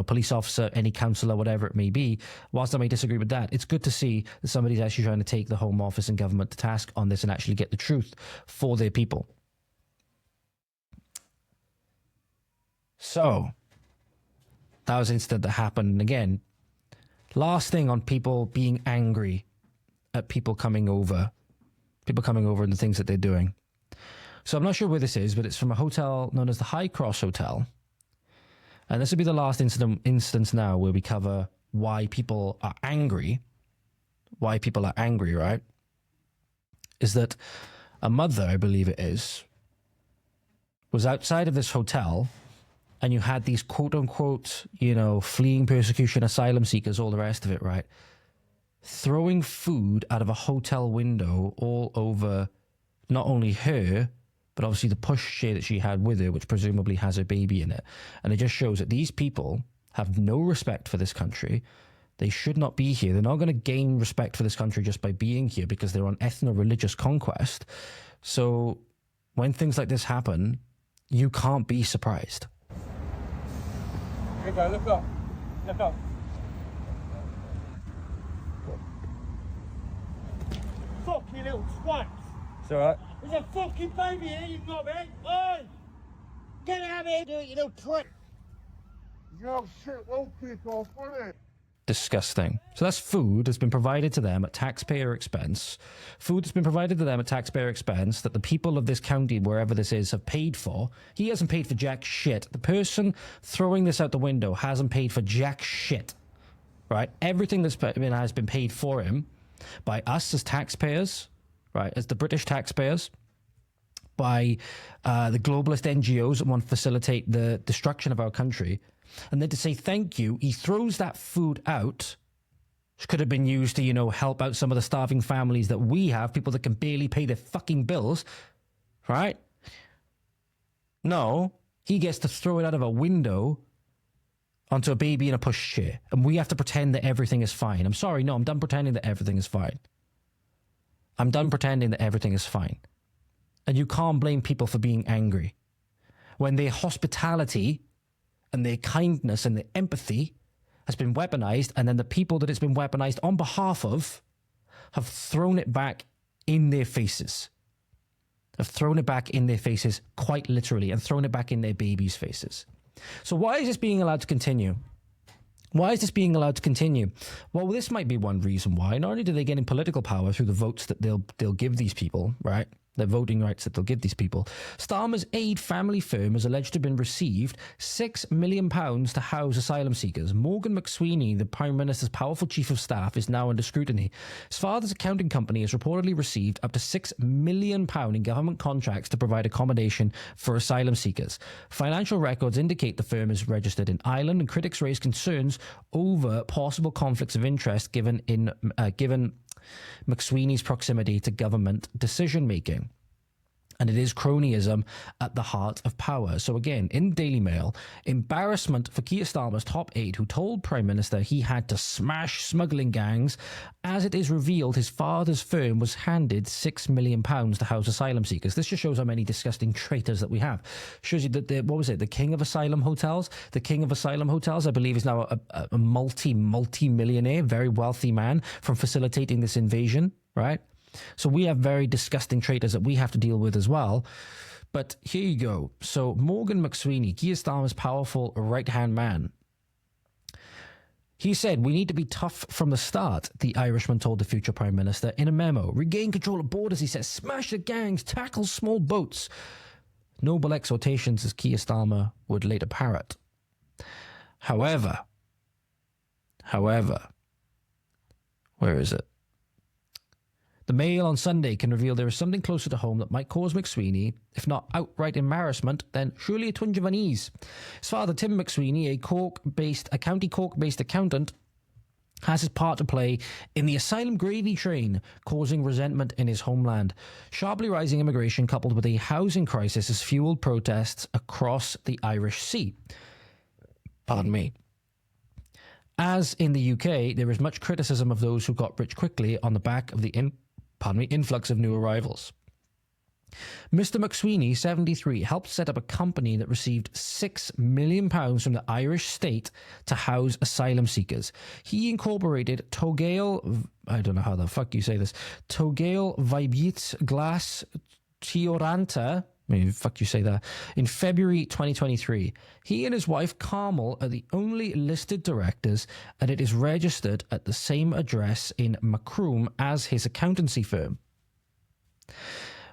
police officer, any councillor, whatever it may be. Whilst I may disagree with that, it's good to see that somebody's actually trying to take the Home Office and government to task on this and actually get the truth for their people. So, that was an incident that happened. And again, last thing on people being angry at people coming over and the things that they're doing. So I'm not sure where this is, but it's from a hotel known as the High Cross Hotel. And this will be the last instance now where we cover why people are angry. Why people are angry, right? Is that a mother, I believe it is, was outside of this hotel, and you had these quote-unquote, fleeing persecution, asylum seekers, all the rest of it, right? Throwing food out of a hotel window all over not only her, but obviously the pushchair that she had with her, which presumably has her baby in it. And it just shows that these people have no respect for this country. They should not be here. They're not going to gain respect for this country just by being here because they're on ethno-religious conquest. So when things like this happen, you can't be surprised. Here you go, look up. Look up. Fucking little twats. It's alright. There's a fucking baby here, you knobhead. Oi! Get out of here, do it, you little twat. Yo, shit won't kick off, will it? Disgusting. So that's food that's been provided to them at taxpayer expense. Food that's been provided to them at taxpayer expense that the people of this county, wherever this is, have paid for. He hasn't paid for jack shit. The person throwing this out the window hasn't paid for jack shit. Right? Everything that's has been paid for him by us as taxpayers, right, as the British taxpayers, by the globalist NGOs that want to facilitate the destruction of our country. And then to say thank you, he throws that food out, which could have been used to, help out some of the starving families that we have, people that can barely pay their fucking bills, right? No, he gets to throw it out of a window onto a baby in a pushchair, and we have to pretend that everything is fine. I'm sorry, no, I'm done pretending that everything is fine. I'm done pretending that everything is fine. And you can't blame people for being angry when their hospitality and their kindness and their empathy has been weaponized, and then the people that it's been weaponized on behalf of have thrown it back in their faces. Have thrown it back in their faces, quite literally, and thrown it back in their babies' faces. So why is this being allowed to continue? Why is this being allowed to continue? Well, this might be one reason why. Not only do they get in political power through the votes that they'll give these people, right? The voting rights that they'll give these people. Starmer's Aide family firm has alleged to have been received £6 million to house asylum seekers. Morgan McSweeney, the Prime Minister's powerful chief of staff, is now under scrutiny. His father's accounting company has reportedly received up to £6 million in government contracts to provide accommodation for asylum seekers. Financial records indicate the firm is registered in Ireland, and critics raise concerns over possible conflicts of interest given McSweeney's proximity to government decision-making. And it is cronyism at the heart of power. So again, in Daily Mail, embarrassment for Keir Starmer's top aide, who told Prime Minister he had to smash smuggling gangs. As it is revealed, his father's firm was handed £6 million to house asylum seekers. This just shows how many disgusting traitors that we have. Shows you that the king of asylum hotels? The king of asylum hotels, I believe, is now a multi-millionaire, very wealthy man from facilitating this invasion, right? So we have very disgusting traitors that we have to deal with as well. But here you go. So Morgan McSweeney, Keir Starmer's powerful right-hand man, he said, "We need to be tough from the start," the Irishman told the future Prime Minister in a memo. "Regain control of borders," he says. "Smash the gangs, tackle small boats." Noble exhortations, as Keir Starmer would later parrot. However, where is it? The Mail on Sunday can reveal there is something closer to home that might cause McSweeney, if not outright embarrassment, then surely a twinge of unease. His father, Tim McSweeney, a County Cork-based accountant, has his part to play in the asylum gravy train, causing resentment in his homeland. Sharply rising immigration coupled with a housing crisis has fueled protests across the Irish Sea. Pardon me. As in the UK, there is much criticism of those who got rich quickly on the back of the influx of new arrivals. Mr. McSweeney, 73, helped set up a company that received £6 million from the Irish state to house asylum seekers. He incorporated Togail, I don't know how the fuck you say this, Togail Vibit Glass Tioranta, maybe fuck you say that, in February 2023. He and his wife Carmel are the only listed directors, and it is registered at the same address in Macroom as his accountancy firm.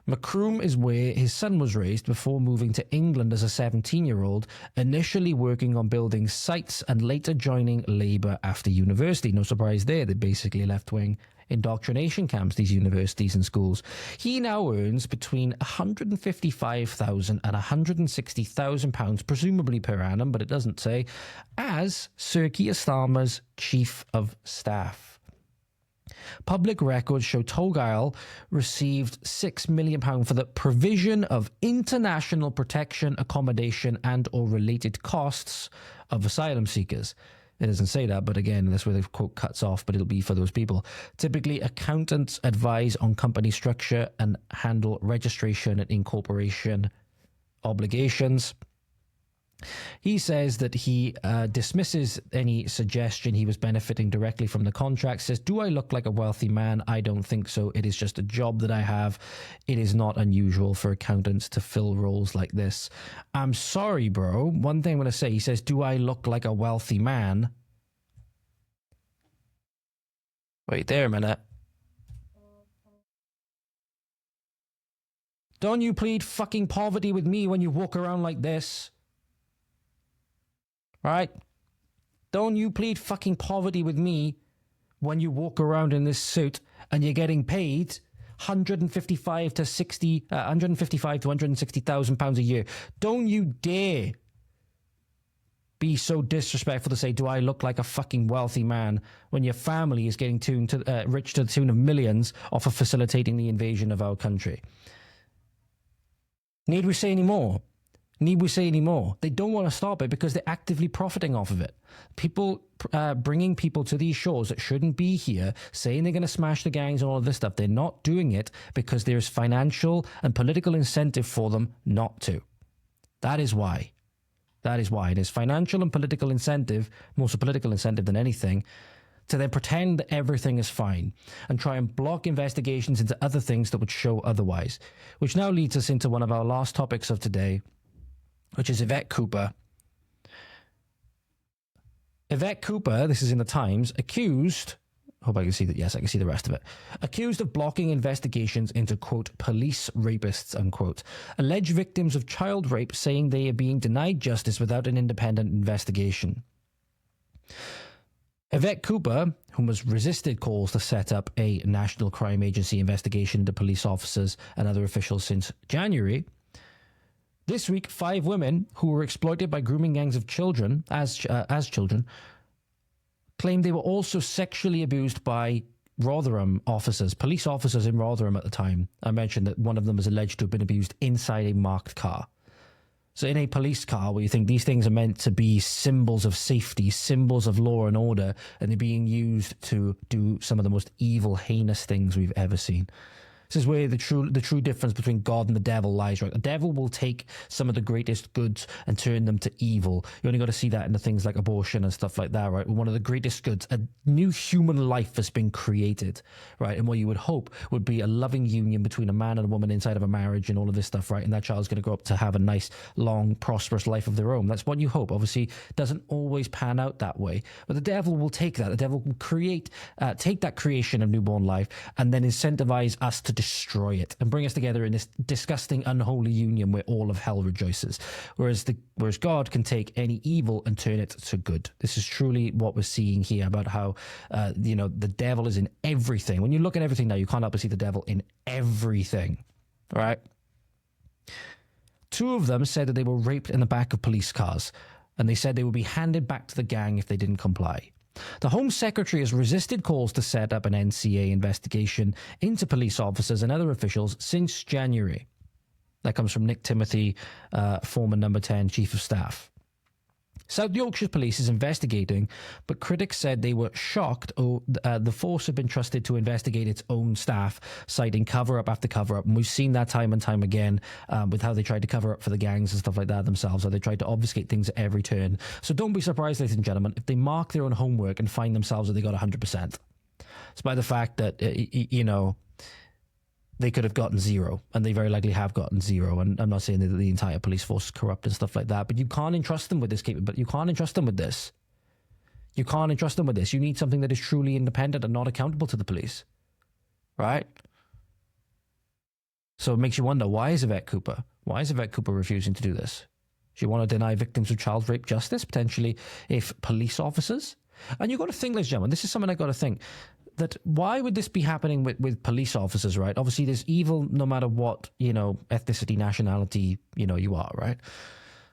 Macroom is where his son was raised before moving to England as a 17-year-old, initially working on building sites and later joining Labour after university. No surprise there, they're basically left-wing indoctrination camps, these universities and schools. He now earns between £155,000 and £160,000, presumably per annum, but it doesn't say, as Sir Keir Starmer's Chief of Staff. Public records show Togail received £6 million for the provision of international protection, accommodation and or related costs of asylum seekers. It doesn't say that, but again, that's where the quote cuts off, but it'll be for those people. Typically, accountants advise on company structure and handle registration and incorporation obligations. He says that he dismisses any suggestion he was benefiting directly from the contract, says, do I look like a wealthy man? I don't think so. It is just a job that I have. It is not unusual for accountants to fill roles like this. I'm sorry, bro. One thing I'm going to say, he says, do I look like a wealthy man? Wait there a minute. Don't you plead fucking poverty with me when you walk around like this? Right? Don't you plead fucking poverty with me when you walk around in this suit and you're getting paid 155 to 160,000 pounds a year. Don't you dare be so disrespectful to say, do I look like a fucking wealthy man when your family is getting rich to the tune of millions off of facilitating the invasion of our country? Need we say any more? Need we say any more? They don't want to stop it because they're actively profiting off of it. People bringing people to these shores that shouldn't be here, saying they're going to smash the gangs and all of this stuff. They're not doing it because there's financial and political incentive for them not to. That is why. That is why. There's financial and political incentive, more so political incentive than anything, to then pretend that everything is fine and try and block investigations into other things that would show otherwise. Which now leads us into one of our last topics of today, which is Yvette Cooper. Yvette Cooper, this is in the Times, accused, hope I can see that, yes, I can see the rest of it, accused of blocking investigations into, quote, police rapists, unquote. Alleged victims of child rape saying they are being denied justice without an independent investigation. Yvette Cooper, whom has resisted calls to set up a National Crime Agency investigation into police officers and other officials since January. This week, 5 women who were exploited by grooming gangs of children, as children, claimed they were also sexually abused by Rotherham officers, police officers in Rotherham at the time. I mentioned that one of them was alleged to have been abused inside a marked car. So in a police car where you think these things are meant to be symbols of safety, symbols of law and order, and they're being used to do some of the most evil, heinous things we've ever seen. This is where the true difference between God and the devil lies, right? The devil will take some of the greatest goods and turn them to evil. You only got to see that in the things like abortion and stuff like that, right? One of the greatest goods, a new human life has been created, right? And what you would hope would be a loving union between a man and a woman inside of a marriage and all of this stuff, right? And that child's going to grow up to have a nice, long, prosperous life of their own. That's what you hope. Obviously, it doesn't always pan out that way. But the devil will take that. The devil will take that creation of newborn life and then incentivize us to destroy it and bring us together in this disgusting, unholy union where all of hell rejoices. Whereas God can take any evil and turn it to good. This is truly what we're seeing here about how, the devil is in everything. When you look at everything now, you can't help but see the devil in everything, right? 2 of them said that they were raped in the back of police cars, and they said they would be handed back to the gang if they didn't comply. The Home Secretary has resisted calls to set up an NCA investigation into police officers and other officials since January. That comes from Nick Timothy, former number 10 Chief of Staff. South Yorkshire Police is investigating, but critics said they were shocked the force had been trusted to investigate its own staff, citing cover-up after cover-up. And we've seen that time and time again with how they tried to cover up for the gangs and stuff like that themselves, how they tried to obfuscate things at every turn. So don't be surprised, ladies and gentlemen, if they mark their own homework and find themselves that they got 100%. It's by the fact that, you know, they could have gotten 0, and they very likely have gotten 0. And I'm not saying that the entire police force is corrupt and stuff like that, but you can't entrust them with this capability. You can't entrust them with this. You can't entrust them with this. You need something that is truly independent and not accountable to the police. Right? So it makes you wonder, why is Yvette Cooper? Why is Yvette Cooper refusing to do this? Do you want to deny victims of child rape justice, potentially, if police officers? And you've got to think, ladies and gentlemen, this is something I've got to think. That why would this be happening with police officers, right? Obviously, there's evil no matter what, you know, ethnicity, nationality, you know, you are, right?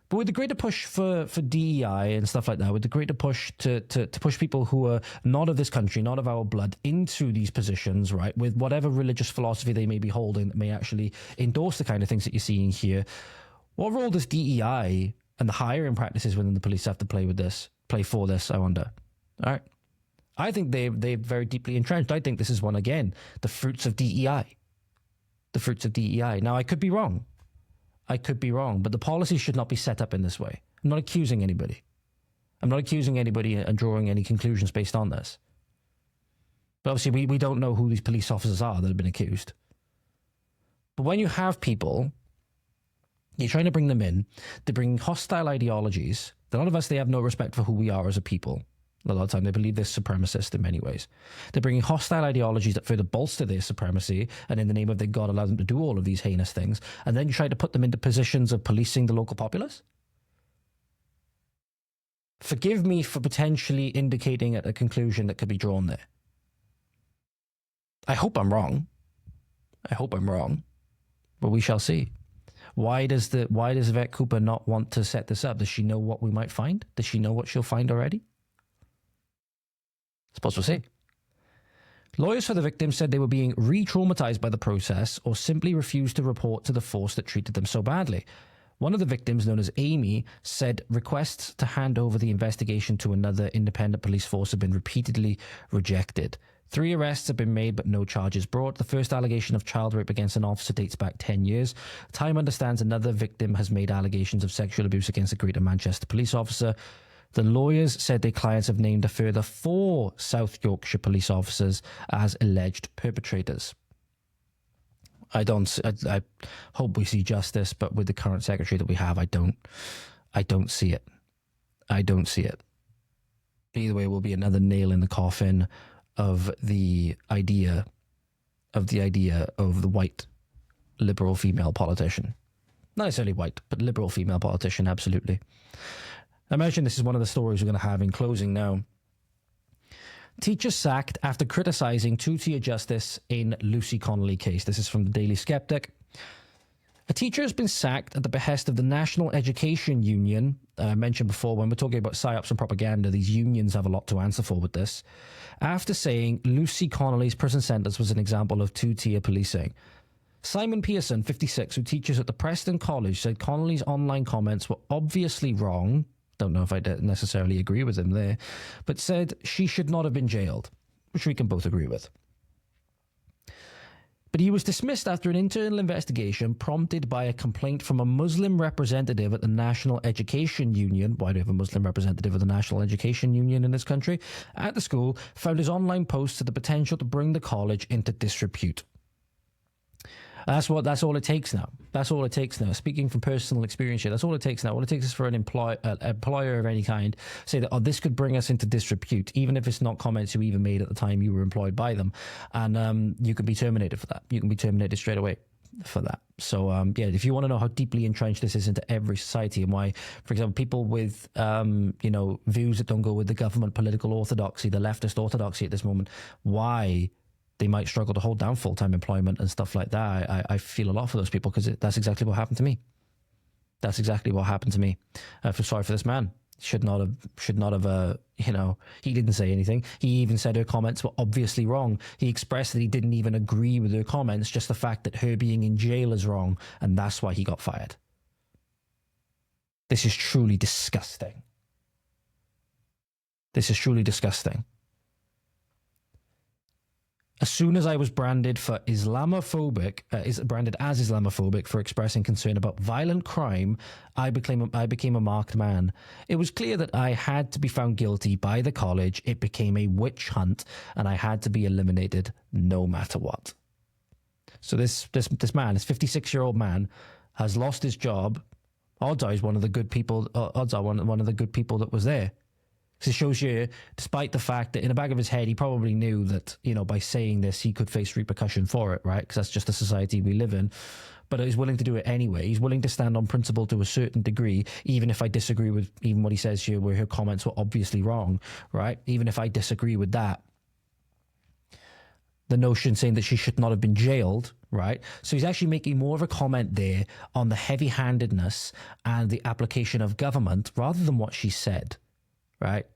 But with the greater push for DEI and stuff like that, with the greater push to push people who are not of this country, not of our blood, into these positions, right, with whatever religious philosophy they may be holding that may actually endorse the kind of things that you're seeing here, what role does DEI and the hiring practices within the police have to play for this, I wonder? All right. I think they're very deeply entrenched. I think this is one, again, the fruits of DEI. The fruits of DEI. Now, I could be wrong. But the policy should not be set up in this way. I'm not accusing anybody. And drawing any conclusions based on this. But obviously, we don't know who these police officers are that have been accused. But when you have people, you're trying to bring them in, they're bringing hostile ideologies. A lot of us, they have no respect for who we are as a people. A lot of the time, they believe they're supremacist in many ways. They're bringing hostile ideologies that further bolster their supremacy, and in the name of their God, allow them to do all of these heinous things, and then you try to put them into positions of policing the local populace? Forgive me for potentially indicating a conclusion that could be drawn there. I hope I'm wrong, but we shall see. Why does Yvette Cooper not want to set this up? Does she know what we might find? Does she know what she'll find already? Suppose we'll see. Lawyers for the victims said they were being re-traumatized by the process or simply refused to report to the force that treated them so badly. One of the victims, known as Amy, said requests to hand over the investigation to another independent police force have been repeatedly rejected. 3 arrests have been made but no charges brought. The first allegation of child rape against an officer dates back 10 years. Time understands another victim has made allegations of sexual abuse against a Greater Manchester police officer. The lawyers said their clients have named a further 4 South Yorkshire police officers as alleged perpetrators. I hope we see justice, but with the current secretary that we have, I don't see it. I don't see it. Either way, it will be another nail in the coffin of the idea of the white liberal female politician. Not necessarily white, but liberal female politician, absolutely. I imagine this is one of the stories we're going to have in closing now. Teacher sacked after criticising two-tier justice in Lucy Connolly case. This is from the Daily Skeptic. A teacher has been sacked at the behest of the National Education Union. I mentioned before, when we're talking about psyops and propaganda, these unions have a lot to answer for with this. After saying Lucy Connolly's prison sentence was an example of two-tier policing. Simon Pearson, 56, who teaches at the Preston College, said Connolly's online comments were obviously wrong. Don't know if I necessarily agree with him there, but said she should not have been jailed, which we can both agree with. But he was dismissed after an internal investigation prompted by a complaint from a Muslim representative at the National Education Union. Why do we have a Muslim representative of the National Education Union in this country? At the school, found his online posts had the potential to bring the college into disrepute. That's all it takes now. That's all it takes now. Speaking from personal experience here, that's all it takes now. All it takes is for an employer of any kind say that, this could bring us into disrepute, even if it's not comments you even made at the time you were employed by them. And you can be terminated for that. You can be terminated straight away for that. So, if you want to know how deeply entrenched this is into every society and why, for example, people with, views that don't go with the government political orthodoxy, the leftist orthodoxy at this moment, why they might struggle to hold down full-time employment and stuff like that. I feel a lot for those people because that's exactly what happened to me. That's exactly what happened to me. I feel sorry for this man. Should not have, he didn't say anything. He even said her comments were obviously wrong. He expressed that he didn't even agree with her comments, just the fact that her being in jail is wrong, and that's why he got fired. This is truly disgusting. This is truly disgusting. As soon as I was branded as Islamophobic for expressing concern about violent crime, I became a marked man. It was clear that I had to be found guilty by the college. It became a witch hunt, and I had to be eliminated no matter what. So this man, this 56-year-old man, has lost his job. Odds are he's one of the good people. Odds are one of the good people that was there. Because it shows you, despite the fact that in the back of his head, he probably knew that, you know, by saying this, he could face repercussion for it, right? Because that's just the society we live in. But he's willing to do it anyway. He's willing to stand on principle to a certain degree, even if I disagree with even what he says here, where her comments were obviously wrong, right? Even if I disagree with that. The notion saying that she should not have been jailed, right? So he's actually making more of a comment there on the heavy-handedness and the application of government rather than what she said. Right?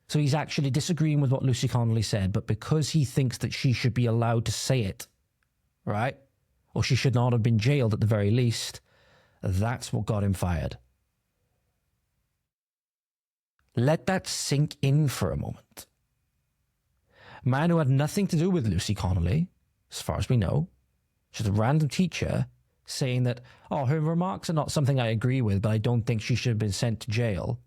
So he's actually disagreeing with what Lucy Connolly said, but because he thinks that she should be allowed to say it, right? Or she should not have been jailed at the very least, that's what got him fired. Let that sink in for a moment. Man who had nothing to do with Lucy Connolly, as far as we know, just a random teacher saying that, oh, her remarks are not something I agree with, but I don't think she should have been sent to jail.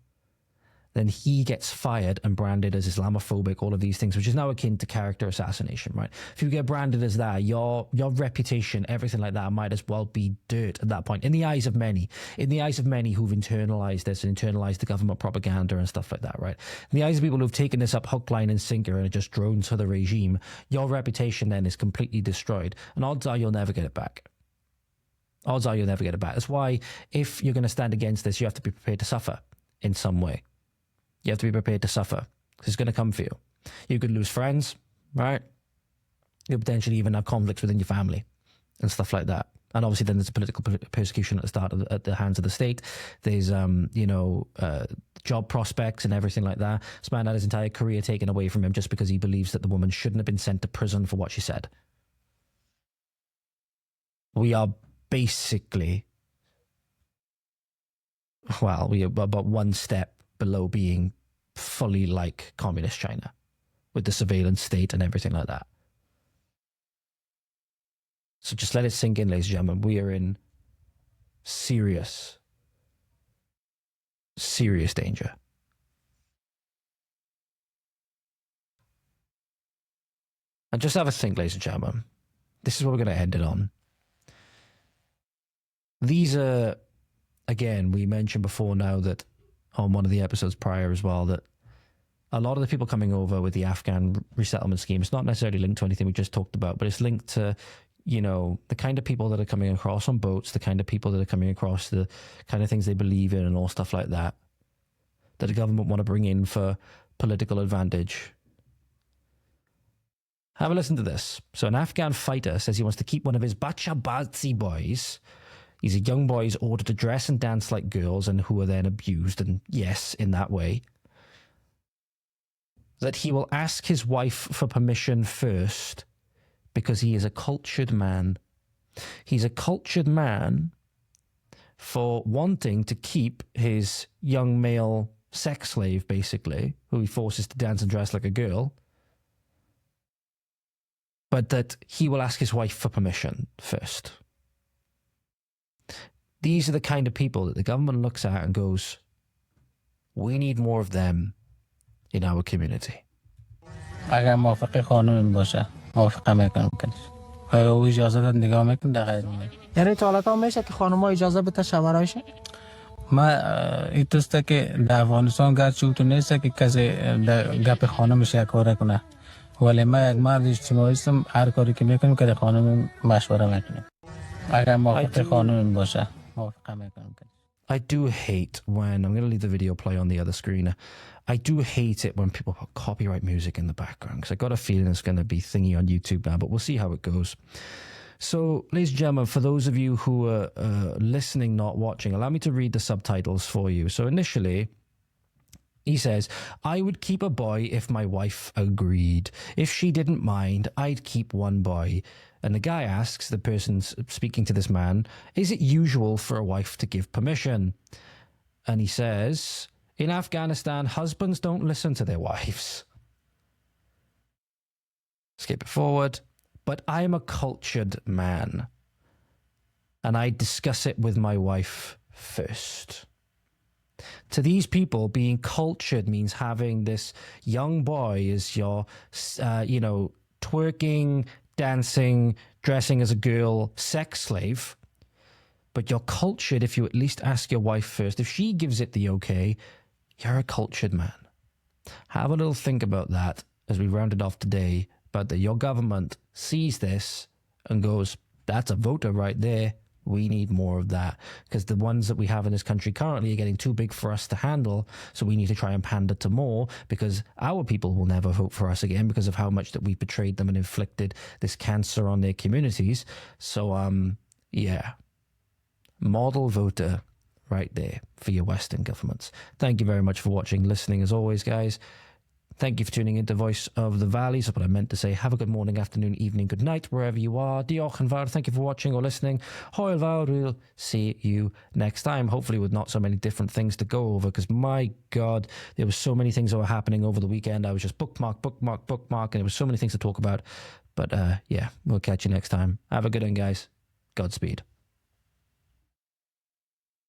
Then he gets fired and branded as Islamophobic, all of these things, which is now akin to character assassination, right? If you get branded as that, your reputation, everything like that, might as well be dirt at that point. In the eyes of many who've internalized this and internalized the government propaganda and stuff like that, right? In the eyes of people who've taken this up hook, line, and sinker and are just drones for the regime, your reputation then is completely destroyed. And odds are you'll never get it back. Odds are you'll never get it back. That's why if you're going to stand against this, you have to be prepared to suffer in some way. You have to be prepared to suffer because it's going to come for you. You could lose friends, right? You'll potentially even have conflicts within your family and stuff like that. And obviously then there's political persecution at the start at the hands of the state. There's, job prospects and everything like that. This man had his entire career taken away from him just because he believes that the woman shouldn't have been sent to prison for what she said. We are basically, well, we are about one step below being fully like communist China with the surveillance state and everything like that. So just let it sink in, ladies and gentlemen. We are in serious, serious danger. And just have a think, ladies and gentlemen. This is what we're going to end it on. These are, again, we mentioned before now that on one of the episodes prior as well, that a lot of the people coming over with the Afghan resettlement scheme, it's not necessarily linked to anything we just talked about, but it's linked to, you know, the kind of people that are coming across on boats, the kind of people that are coming across, the kind of things they believe in and all stuff like that, that the government want to bring in for political advantage. Have a listen to this. So an Afghan fighter says he wants to keep one of his Bacha Bazi boys. He's a young boy who's ordered to dress and dance like girls and who are then abused, and yes, in that way. That he will ask his wife for permission first because he is a cultured man. He's a cultured man for wanting to keep his young male sex slave, basically, who he forces to dance and dress like a girl, but that he will ask his wife for permission first. These are the kind of people that the government looks at and goes, we need more of them in our community. اگر موافق قانون باشه موافقه میکنم کنش او اجازه داد نگاه میکنم دقیق یعنی تا حالا میشه که خانم‌ها اجازه بده شوهرایشون ما ایتوسته که در افغانستان گرچه تو نیست که کسی گپ خانمش یک کار کنه ولی ما یک مرد اجتماعی هستم هر کاری که میکنم که خانم مشوره میکنیم اگر موافق قانون باشه موافقه میکنم کنش I do hate when, I'm going to leave the video play on the other screen. I do hate it when people put copyright music in the background because I got a feeling it's going to be thingy on YouTube now, but we'll see how it goes. So, ladies and gentlemen, for those of you who are listening, not watching, allow me to read the subtitles for you. So initially, he says, I would keep a boy if my wife agreed. If she didn't mind, I'd keep one boy. And the guy asks, the person speaking to this man, is it usual for a wife to give permission? And he says, In Afghanistan, husbands don't listen to their wives. Skip it forward. But I'm a cultured man. And I discuss it with my wife first. To these people, being cultured means having this young boy as your, twerking, dancing, dressing as a girl, sex slave. But you're cultured if you at least ask your wife first. If she gives it the okay, you're a cultured man. Have a little think about that as we round it off today, but that your government sees this and goes, that's a voter right there. We need more of that, because the ones that we have in this country currently are getting too big for us to handle. So we need to try and pander to more, because our people will never vote for us again because of how much that we've betrayed them and inflicted this cancer on their communities. So, model voter right there for your Western governments. Thank you very much for watching, listening as always, guys. Thank you for tuning into Voice of the Valleys. That's what I meant to say. Have a good morning, afternoon, evening, good night, wherever you are. Diolch yn fawr. Thank you for watching or listening. Hwyl fawr. We'll see you next time, hopefully with not so many different things to go over, because my God, there were so many things that were happening over the weekend. I was just bookmark, and there were so many things to talk about. But we'll catch you next time. Have a good one, guys. Godspeed.